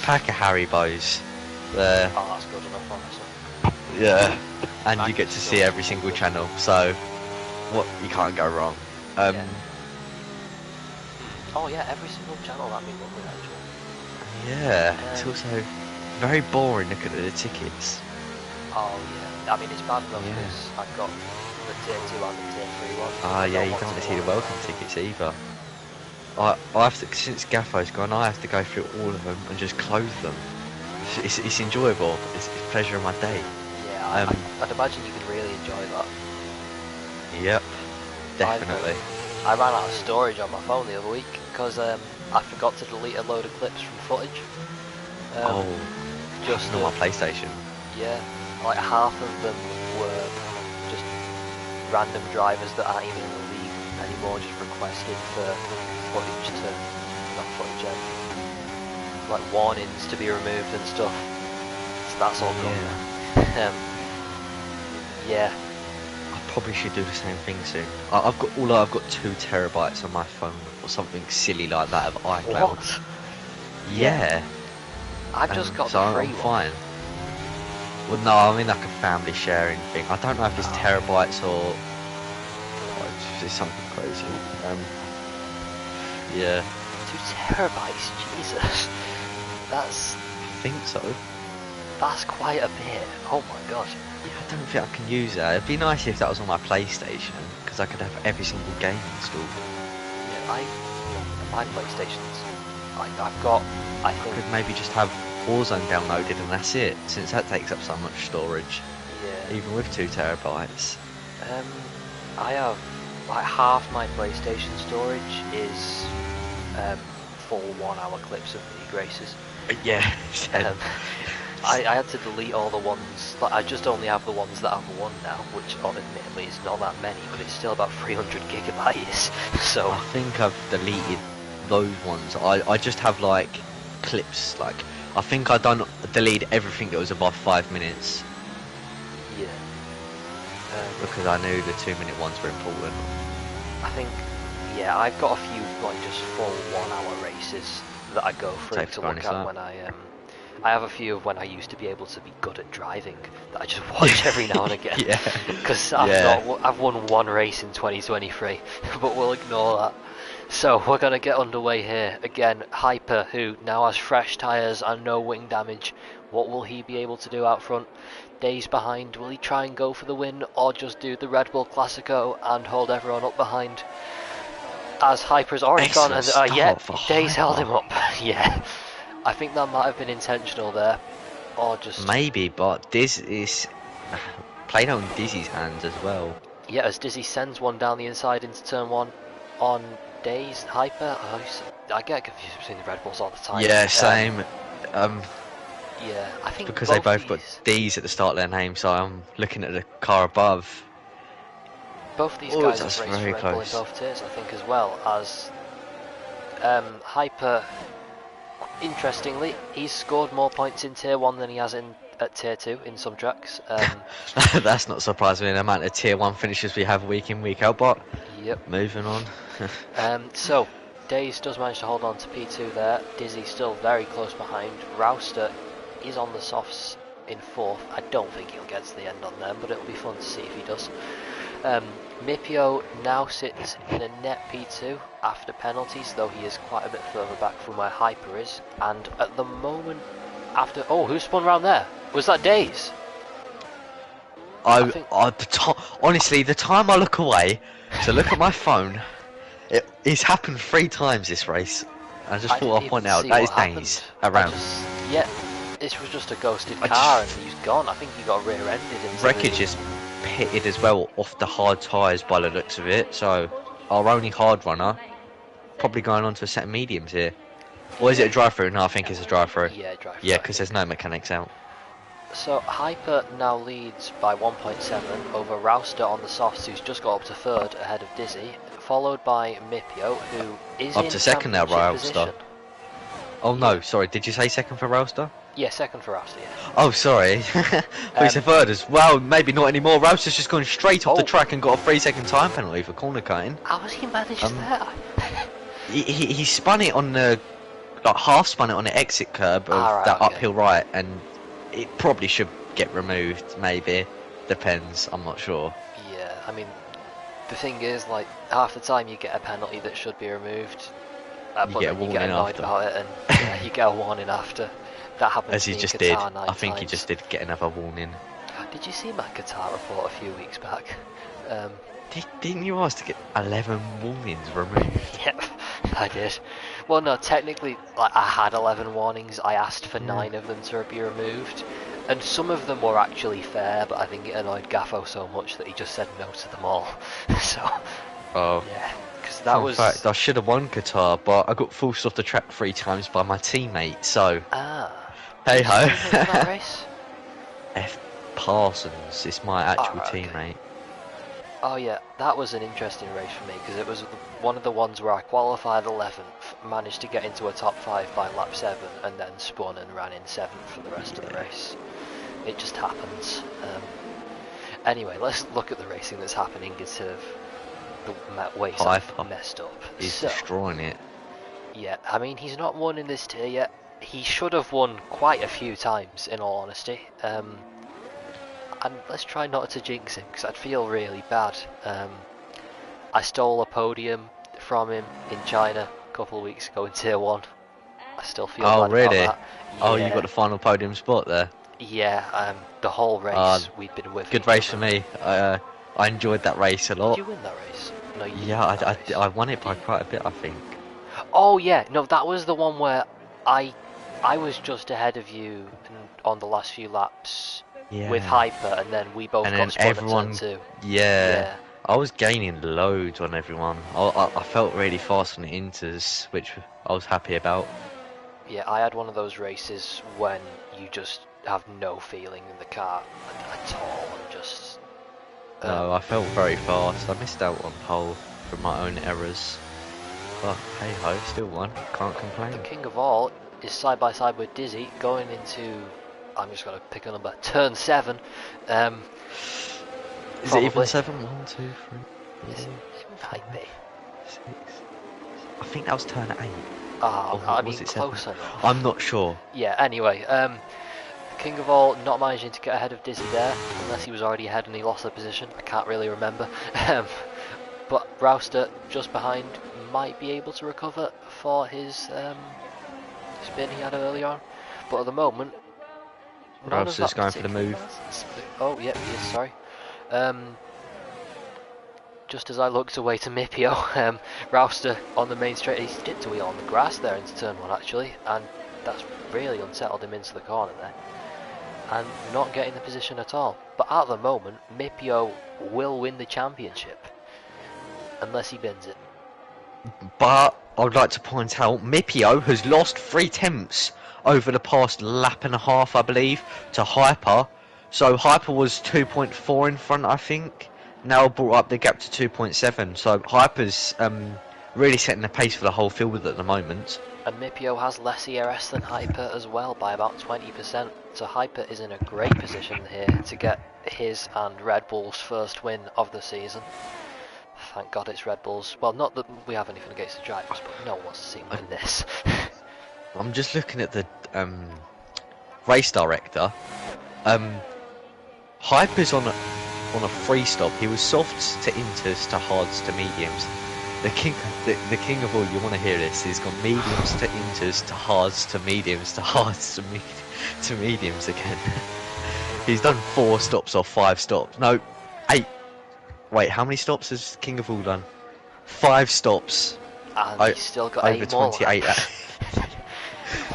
Pack of Haribos. There. Oh, that's good enough, honestly. Yeah, and you get to see every single channel, so you can't go wrong. Oh yeah, every single channel, that'd be lovely actually. Yeah, it's also very boring looking at the tickets. Oh yeah, I mean it's bad enough because I've got the tier 2 and the tier 3 ones. Yeah, you don't see the welcome tickets either. I have to, since Gaffo's gone, I have to go through all of them and just close them. It's enjoyable, it's a pleasure of my day. Yeah, I'd imagine you could really enjoy that. Yep, definitely. I ran out of storage on my phone the other week because I forgot to delete a load of clips from footage. Just on my PlayStation. Yeah, like half of them were just random drivers that aren't even in the league anymore, just requested for footage to, not footage, like warnings to be removed and stuff. So that's all gone. Yeah. Probably should do the same thing soon. I've got 2 terabytes on my phone or something silly like that of iCloud. What? Yeah. I've just got so the free I'm one. fine. Well, no, I mean like a family sharing thing. I don't know if it's terabytes or it's something crazy. Yeah. 2 terabytes, Jesus. I think so. That's quite a bit. Oh my god. Yeah, I don't think I can use that. It'd be nice if that was on my PlayStation, because I could have every single game installed. Yeah, my PlayStation's, I've got, I think... I could maybe just have Warzone downloaded and that's it, since that takes up so much storage. Yeah. Even with 2 terabytes. I have, like, half my PlayStation storage is full 1 hour clips of league races. Yeah. I had to delete all the ones, like, I just only have the ones that I've won now, which admittedly is not that many, but it's still about 300 gigabytes, so... I think I've deleted those ones. I just have, like, clips, like, I think I deleted everything that was above 5 minutes. Yeah. Because I knew the 2-minute ones were important. I think, yeah, I've got a few like just full 1 hour races that I go through Safe to to look bonus at that. when I have a few of when I used to be able to be good at driving that I just watch every now and again. Yeah. Because Yeah. I've won 1 race in 2023, but we'll ignore that. So we're gonna get underway here again. Hyper, who now has fresh tyres and no wing damage, what will he be able to do out front? Days behind, will he try and go for the win or just do the Red Bull Classico and hold everyone up behind? As Hyper's already gone, and yeah, Excellent start for Days held him Hyper. up. Yeah, I think that might have been intentional there, or just Maybe, but this is played on Dizzy's hands as well. yeah. As Dizzy sends one down the inside into turn 1 on Days Hyper. I get confused between the Red Bulls all the time. Yeah, same. Yeah, I think Because they both got these D's at the start of their name, so I'm looking at the car above. both these Oh, guys that's have raced for very Red Bull in close. both tiers, I think, as well as Hyper. Interestingly, he's scored more points in Tier 1 than he has at Tier 2 in some tracks. That's not surprising, the amount of Tier 1 finishes we have week in, week out, but Yep. moving on. So, Days does manage to hold on to P2 there. Dizzy still very close behind. Rouster is on the softs in 4th. I don't think he'll get to the end on them, but it'll be fun to see if he does. Mipio now sits in a net P2 after penalties, though he is quite a bit further back from where Hyper is. And at the moment, after... Oh, who spun round there? Was that Days? Honestly, the time I look away to look at my phone, it's happened 3 times this race. I just thought I'd point out that is Days around. Yeah, this was just a ghosted car and he's gone. I think he got rear-ended into Wreckage is pitted as well off the hard tyres by the looks of it, so our only hard runner probably going on to a set of mediums here. Or is it a drive-through? No, I think it's a drive-through. Yeah, drive-through. Yeah, because there's no mechanics out. So Hyper now leads by 1.7 over Rouster on the softs, who's just got up to 3rd ahead of Dizzy, followed by Mipio, who is Up in to second now, championship Rouster. position. Oh no, sorry, did you say second for Rouster? Yeah, second for Rouster, yeah. Oh, sorry. Who's the third as well? Maybe not anymore. Rouster's just gone straight off the track and got a 3-second time penalty for corner cutting. How was he managed that? He spun it on the, like half spun it on the exit curb of that uphill right, and it probably should get removed, maybe. Depends, I'm not sure. Yeah, I mean, the thing is, like, half the time you get a penalty that should be removed, but you get a warning you get annoyed after. about it, and yeah, you get a warning after. That happened As to he me just in did. Qatar 9 I think he times. just did get another warning. Did you see my Qatar report a few weeks back? Didn't you ask to get 11 warnings removed? Yep, I did. Well, no, technically, like, I had 11 warnings. I asked for 9 of them to be removed, and some of them were actually fair, but I think it annoyed Gaffo so much that he just said no to them all. So, yeah, because that was. In fact, I should have won Qatar, but I got forced off the track 3 times by my teammate. So, hey ho. That race? F. Parsons is my actual teammate. Oh yeah, that was an interesting race for me because it was one of the ones where I qualified 11th, managed to get into a top 5 by lap 7, and then spun and ran in 7th for the rest of the race. It just happens. Anyway, let's look at the racing that's happening instead of the ways I've messed up. He's destroying it. Yeah, I mean, he's not won in this tier yet. He should have won quite a few times, in all honesty. And let's try not to jinx him, because I'd feel really bad. I stole a podium from him in China a couple of weeks ago in Tier 1. I still feel bad about that. Oh, you got the final podium spot there? Yeah, the whole race we've been with. Good race for me. I enjoyed that race a lot. Did you win that race? No, you didn't. Yeah, I won it by quite a bit, I think. Oh yeah, no, that was the one where I was just ahead of you on the last few laps. Yeah. With Hyper, and then we both got spun at turn 2. Yeah, I was gaining loads on everyone. I felt really fast on the inters, which I was happy about. Yeah, I had one of those races when you just have no feeling in the car at all, and just... No, I felt very fast. I missed out on pole from my own errors. But hey ho, still won. Can't complain. The king of all is side by side with Dizzy, going into... I'm just going to pick a number. Turn 7. Is it even Probably. 7? 1, 2, 3, 4, It might 5, be. 6. I think that was turn 8. Or I was mean, it 7? close enough. I'm not sure. Yeah, anyway, King of All not managing to get ahead of Dizzy there, unless he was already ahead and he lost the position. I can't really remember. But Rouster just behind might be able to recover for his spin he had earlier on. But at the moment, none of Rouster's that going for the particularly move. matters. Oh, yeah, he is, sorry. Just as I looked away to Mipio, Rouster on the main straight, he did a wheel on the grass there into turn 1 actually, and that's really unsettled him into the corner there. And not getting the position at all. But at the moment, Mipio will win the championship. Unless he bins it. But I would like to point out, Mipio has lost 3 tenths over the past lap and a half, I believe, to Hyper. So Hyper was 2.4 in front, I think. Now brought up the gap to 2.7. So Hyper's really setting the pace for the whole field at the moment. And Mipio has less ERS than Hyper as well by about 20%. So Hyper is in a great position here to get his and Red Bull's first win of the season. Thank God it's Red Bull's. Well, not that we have anything against the drivers, but no one wants to see him win this. I'm just looking at the race director. Hyper's on a free stop. He was softs to inters to hards to mediums. The king of all, you want to hear this? He's gone mediums to inters to hards to mediums to hards to mediums again. He's done 4 stops or 5 stops. No, 8. Wait, how many stops has King of All done? 5 stops. And he's still got over 8 more. 28.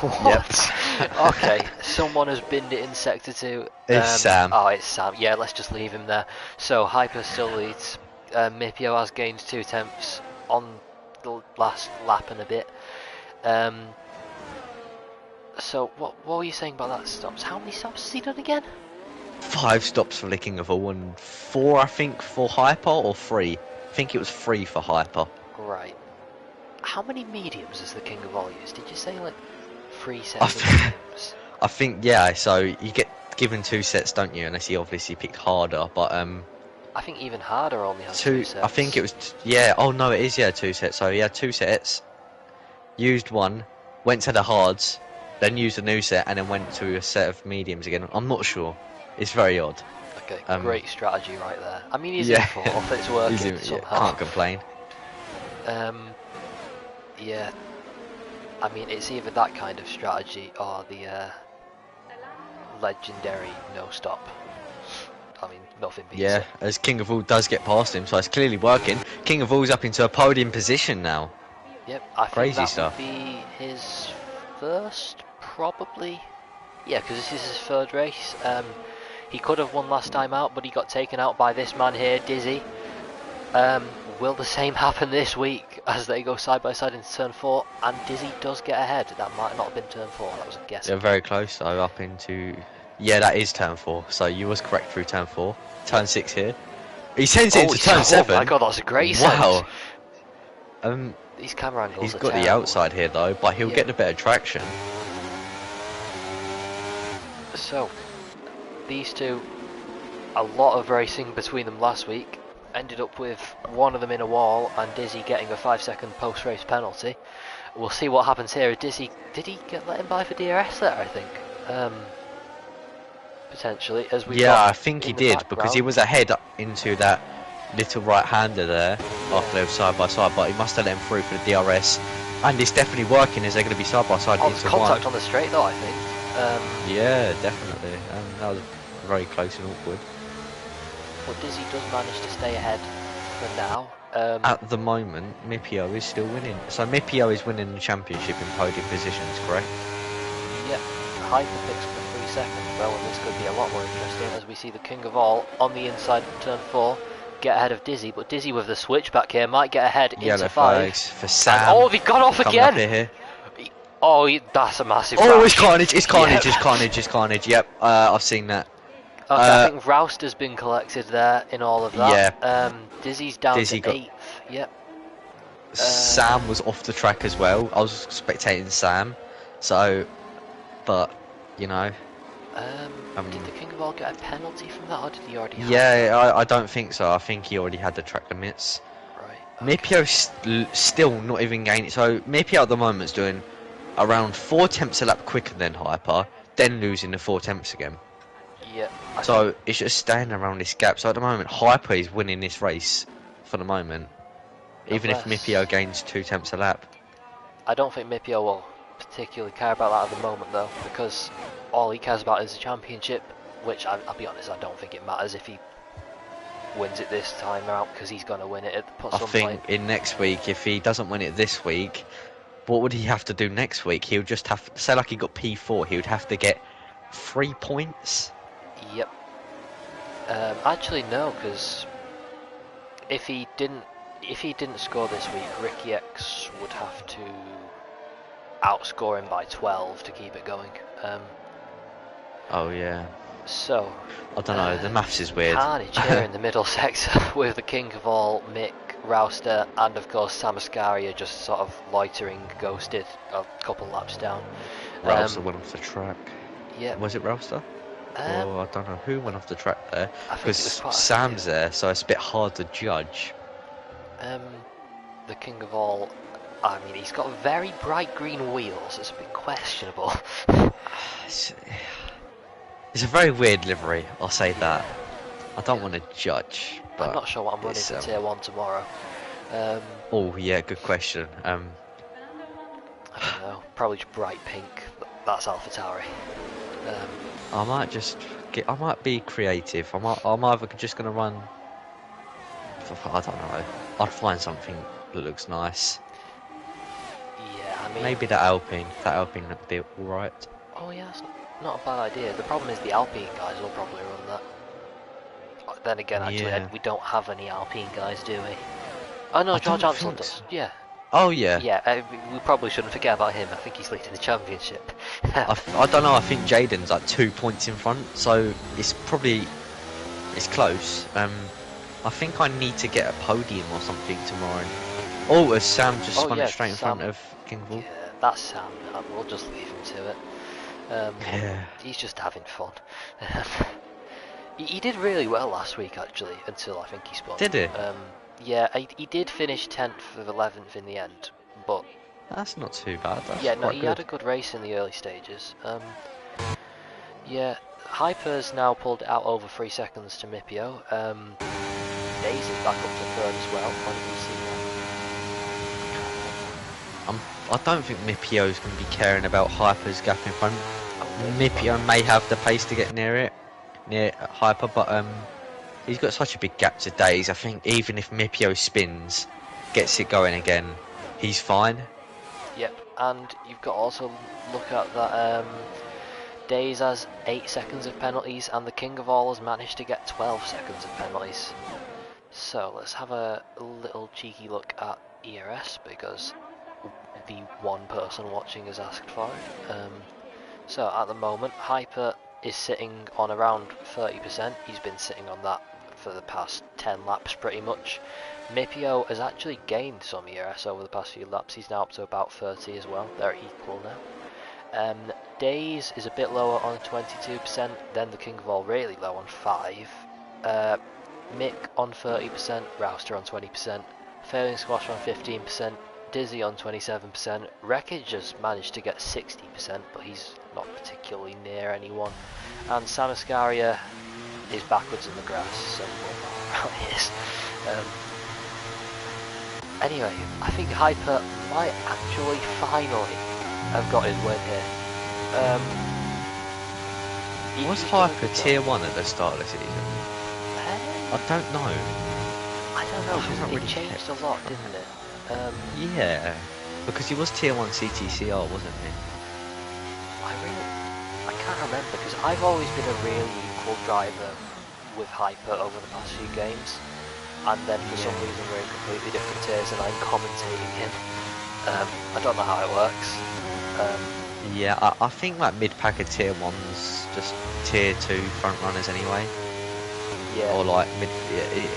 What? Okay, someone has binned it in sector 2. It's Sam. Oh, it's Sam. Yeah, let's just leave him there. So Hyper still leads. Mipio has gained 2 tenths on the last lap and a bit. So what were you saying about that stops? How many stops has he done again? 5 stops for the King of All and 4, I think, for Hyper, or 3. I think it was 3 for Hyper. Right. How many mediums has the King of All used? Did you say like 3 sets of mediums? I think, yeah, so you get given 2 sets, don't you? Unless you obviously pick harder, but I think even harder only has 2 sets. I think it was, yeah, oh no, it is, yeah, 2 sets. So he had 2 sets, used 1, went to the hards, then used a new set, and then went to a set of mediums again. I'm not sure. It's very odd. Okay, great strategy right there. I mean, he's in 4th, it's working somehow. Can't complain. Yeah. I mean, it's either that kind of strategy or the legendary no stop. I mean, nothing beats it. As King of All does get past him, so it's clearly working. King of All's up into a podium position now. Yep, I think Crazy that stuff. would be his first, probably. Yeah, because this is his 3rd race. He could have won last time out, but he got taken out by this man here, Dizzy. Will the same happen this week as they go side by side into turn 4? And Dizzy does get ahead. That might not have been turn 4. That was a guess. They're very close, though, up into... Yeah, that is turn 4. So you was correct through turn 4. Turn 6 here. He sends it into turn 7. Oh my God, that's a great Wow. These camera angles He's are got terrible. the outside here, though, but he'll get the better traction. So, these two, a lot of racing between them last week. Ended up with one of them in a wall and Dizzy getting a 5-second post-race penalty. We'll see what happens here. Dizzy, did he get let him by for DRS there, I think? Potentially, as we I think he did, because he background. was ahead into that little right-hander there after they were side by side, but he must have let him through for the DRS. And it's definitely working, as they're going to be side by side There's into contact one. on the straight though, I think. Yeah, definitely. That was very close and awkward. But Dizzy does manage to stay ahead for now. At the moment, Mipio is still winning. So Mipio is winning the championship in podium positions, correct? Yep, Hyper picks up a 3-second though, and this could be a lot more interesting as we see the King of All on the inside of turn 4 get ahead of Dizzy, but Dizzy with the switchback here might get ahead Yellow into 5. flags for Sam. Oh, he got off Coming up again! here. Oh, that's a massive Oh, crash. it's carnage, it's carnage, Yep. it's carnage, it's carnage. Yep, I've seen that. Okay, I think Roust has been collected there in all of that. Yeah. Dizzy's down Dizzy to got- 8th. Yep. Sam was off the track as well. I was spectating Sam. So, but, you know, Did the King of All get a penalty from that, or did he already have Yeah, that? I don't think so. I think he already had the track limits. Right, okay. Mipio's still not even gaining. So Mipio at the moment's doing around 4 tenths a lap quicker than Hyper, then losing the 4 tenths again. Yeah, I think So it's just staying around this gap. So at the moment, Hyper is winning this race for the moment, even if unless... Mipio gains 2 tenths a lap. I don't think Mipio will particularly care about that at the moment, though, because all he cares about is the championship, which I'll be honest, I don't think it matters if he wins it this time out, because he's going to win it at I some point. think in next week, if he doesn't win it this week, what would he have to do next week? He would just have, say like he got P4, he would have to get 3 points. Yep. Actually, no, because if he didn't score this week, Ricky X would have to outscore him by 12 to keep it going. Oh yeah. So I don't know. The maths is weird. carnage here in the middle sector with the King of All, Mick, Rouster, and of course Samascaria just sort of loitering, ghosted a couple laps down. Rouster went off the track. Yeah. Was it Rouster? Oh, I don't know who went off the track there. I think it was Because quite a Sam's few. there, so it's a bit hard to judge. The King of All, I mean, he's got very bright green wheels. It's a bit questionable. It's a very weird livery, I'll say that. I don't want to judge, but I'm not sure what I'm running for Tier 1 tomorrow. Oh yeah, good question. I don't know, probably just bright pink. That's AlphaTauri. I might just get. I might be creative. I'm either just gonna run. I don't know. I'd find something that looks nice. Yeah, I mean... Maybe that Alpine. That Alpine would be alright. Oh yeah, that's not a bad idea. The problem is the Alpine guys will probably run that. Then again, actually, Yeah. we don't have any Alpine guys, do we? Oh no, I George don't Ansel think does. so. Yeah. Oh yeah. Yeah, we probably shouldn't forget about him. I think he's leading the championship. I don't know. I think Jaden's like 2 points in front, so it's close. I think I need to get a podium or something tomorrow. Oh, has Sam just spun it straight in front of King Bull? Yeah, that's Sam. We'll just leave him to it. Yeah. He's just having fun. He did really well last week, actually, until I think he spun. Did he? Yeah, he did finish 10th of 11th in the end, but... That's not too bad. That's yeah, no, quite he good. had a good race in the early stages. Yeah, Hyper's now pulled it out over 3 seconds to Mipio. Days is back up to third as well. How did you see that? I don't think Mipio's going to be caring about Hyper's gap in front. Mipio may have the pace to get near Hyper, but he's got such a big gap to Days. I think even if Mipio spins, gets it going again, he's fine. Yep, and you've got to also look at that. Days has 8 seconds of penalties, and the King of All has managed to get 12 seconds of penalties. So let's have a little cheeky look at ERS, because the one person watching has asked for it. So at the moment, Hyper is sitting on around 30%. He's been sitting on that for the past 10 laps pretty much. Mipio has actually gained some ERS over the past few laps. He's now up to about 30 as well. They're equal now. Days is a bit lower on 22%, then the King of All really low on 5. Mick on 30%, Rouster on 20%, Failing Squash on 15%, Dizzy on 27%, Wreckage just managed to get 60%, but he's not particularly near anyone, and Samascaria is backwards in the grass, so we won't know how he is. Anyway, I think Hyper might actually finally have got his win here. Was Hyper Tier 1 at the start of the season? I don't know. I don't know, because it changed a lot, didn't it? Yeah, because he was Tier 1 CTCR, wasn't he? I can't remember, because I've always been a really equal driver with Hyper over the past few games, and then for some reason we're in completely different tiers and I'm commentating him. I don't know how it works. Yeah, I think like mid-packer Tier 1's just Tier 2 front runners anyway. Yeah. Or like mid,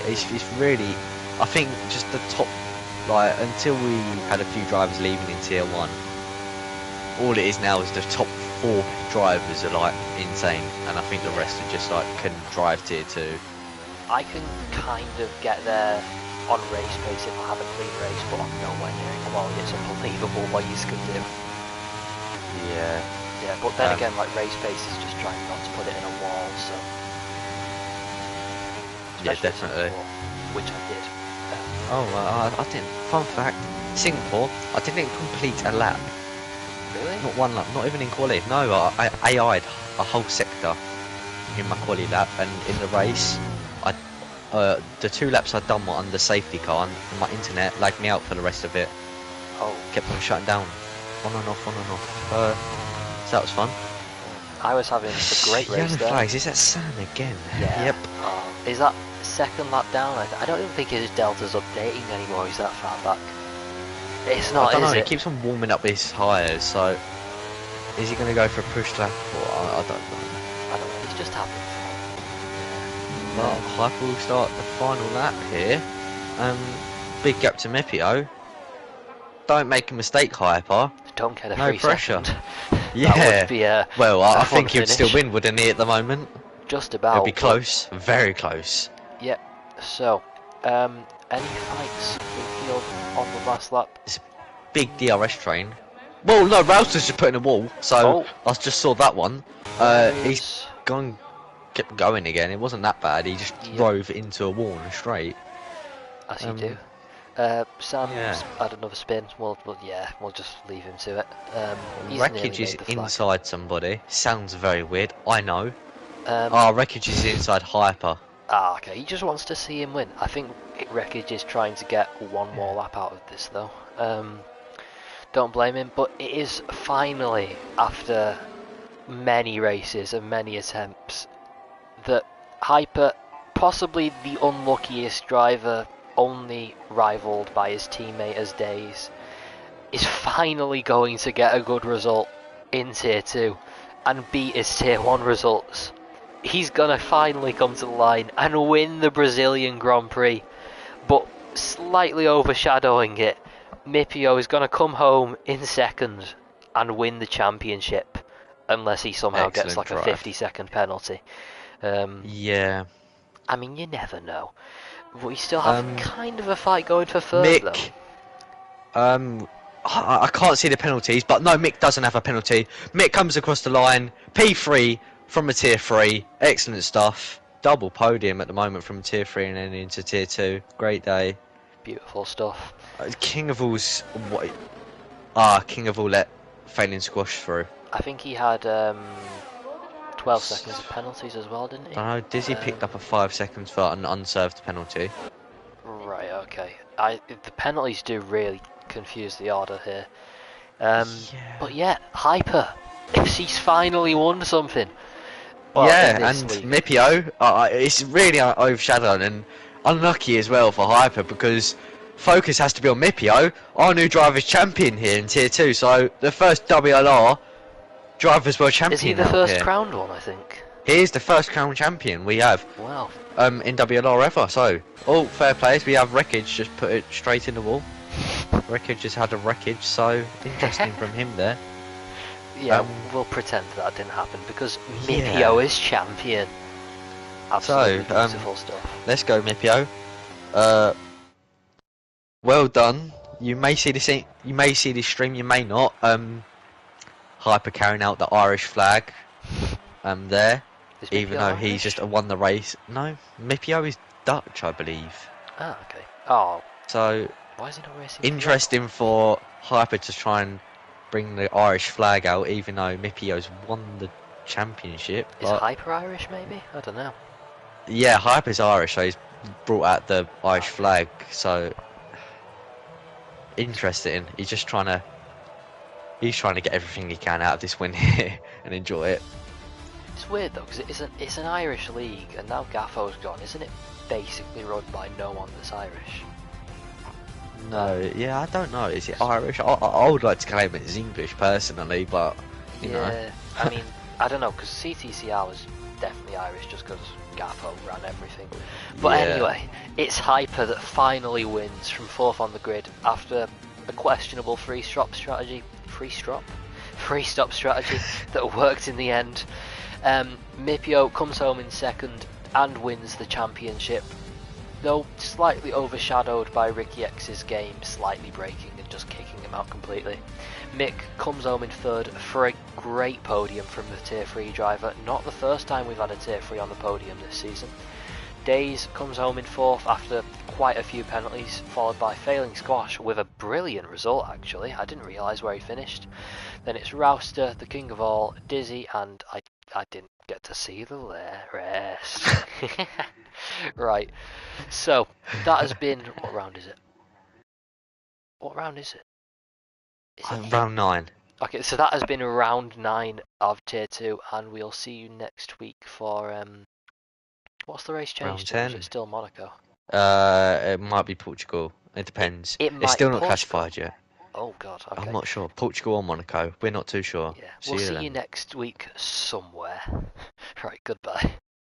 it's really, I think just the top, like until we had a few drivers leaving in Tier 1, all it is now is the top 4 drivers are like insane, and I think the rest are just like can drive tier 2. I can kind of get there on race pace if I have a clean race, but I'm nowhere near it quality. It's unbelievable what you can do. Yeah. Yeah, but then again, like race pace is just trying not to put it in a wall, so. Yeah, Especially definitely. Singapore, which I did. I didn't. Fun fact: Singapore, I didn't complete a lap. Really? Not one lap. Not even in quali. No, I AI'd a whole sector in my quali lap, and in the race, the 2 laps I'd done were under safety car, and my internet lagged me out for the rest of it. Oh. Kept on shutting down, on and off, on and off. So that was fun. I was having a great race Yellow there. flags. Is that Sam again? Yeah. Yep. Is that second lap down? I don't even think his delta's updating anymore. He's that far back. It's not, I don't know. is He it? keeps on warming up his tyres. So is he going to go for a push lap? Or I don't know. I don't know. He's just having fun. But Hyper will start the final lap here. Big gap to Mepio. Don't make a mistake, Hyper. Don't get a No free pressure. second. Yeah. That would be a well, I tough one think to he'd still finish. win, wouldn't he, at the moment? Just about. It'll be close. Very close. Yep. So, any fights in field on the last lap? Big DRS train. Well, no, Rouster's just put in a wall, so I just saw that one. He's kept going again. It wasn't that bad. He just drove into a wall and straight. As you do. Sam's had another spin. We'll just leave him to it. Wreckage is inside somebody. Sounds very weird. I know. Wreckage is inside Hyper. Okay. He just wants to see him win. I think Wreckage is trying to get one more lap out of this, though. Don't blame him. But it is finally, after many races and many attempts, that Hyper, possibly the unluckiest driver, only rivaled by his teammate as Days, is finally going to get a good result in Tier 2 and beat his Tier 1 results. He's gonna finally come to the line and win the Brazilian Grand Prix, but slightly overshadowing it, Mipio is gonna come home in second and win the championship, unless he somehow gets like a 50-second penalty. Yeah. I mean, you never know. We still have kind of a fight going for third, Mick, though. I can't see the penalties, but no, Mick doesn't have a penalty. Mick comes across the line, P3 from a Tier 3, excellent stuff. Double podium at the moment from Tier 3 and then into Tier 2. Great day. Beautiful stuff. King of All let Failing Squash through. I think he had 12 seconds of penalties as well, didn't he? I don't know, Dizzy picked up a 5 seconds for an unserved penalty. Right, okay. The penalties do really confuse the order here. But yeah, Hyper, he's finally won something. Well, and Mipio, it's really overshadowed and unlucky as well for Hyper, because focus has to be on Mipio, our new driver's champion here in Tier 2, so the first WLR Drivers World Champion. Is he the first crowned one, I think? He is the first crowned champion we have. Wow. In WLR ever, so all fair plays. We have Wreckage just put it straight in the wall. Wreckage has had a wreckage, so interesting from him there. Yeah, we'll pretend that didn't happen because Mipio is champion. Absolutely beautiful stuff. Let's go, Mipio. Well done. You may see this. You may see this stream. You may not. Hyper carrying out the Irish flag. There. Even though he's just won the race. No, Mipio is Dutch, I believe. Ah, okay. Oh. So. Why is he not racing? Interesting for Hyper to try and bring the Irish flag out, even though Mipio's won the championship. Is Hyper Irish, maybe? I don't know. Yeah, Hyper's Irish, so he's brought out the Irish flag. So interesting. He's just trying to. He's trying to get everything he can out of this win here and enjoy it. It's weird though, because it's an Irish league, and now Gaffo's gone. Isn't it basically run by no one that's Irish? No, yeah, I don't know. Is it Irish? I would like to claim it's English personally, but you know. I mean, I don't know, because CTCR was definitely Irish just because Gaffo ran everything. But anyway, it's Hyper that finally wins from 4th on the grid after a questionable free strop strategy. Three-stop strategy that worked in the end. Mipio comes home in second and wins the championship, though slightly overshadowed by Ricky X's game, slightly breaking and just kicking him out completely. Mick comes home in third for a great podium from the Tier 3 driver, not the first time we've had a Tier 3 on the podium this season. Days comes home in fourth after quite a few penalties, followed by Failing Squash with a brilliant result actually. I didn't realise where he finished. Then it's Rouster, the king of all, Dizzy, and I didn't get to see the rest. Right, so that has been, what round is it? What round is it? Is it Round 9. Okay, so that has been round 9 of Tier 2, and we'll see you next week for what's the race Round changed to? Or is 10. it still Monaco? It might be Portugal. It depends. It It's might still be not Portugal. classified yet. Oh god, okay. I'm not sure. Portugal or Monaco. We're not too sure. Yeah, See we'll you see then. you next week somewhere. Right, goodbye.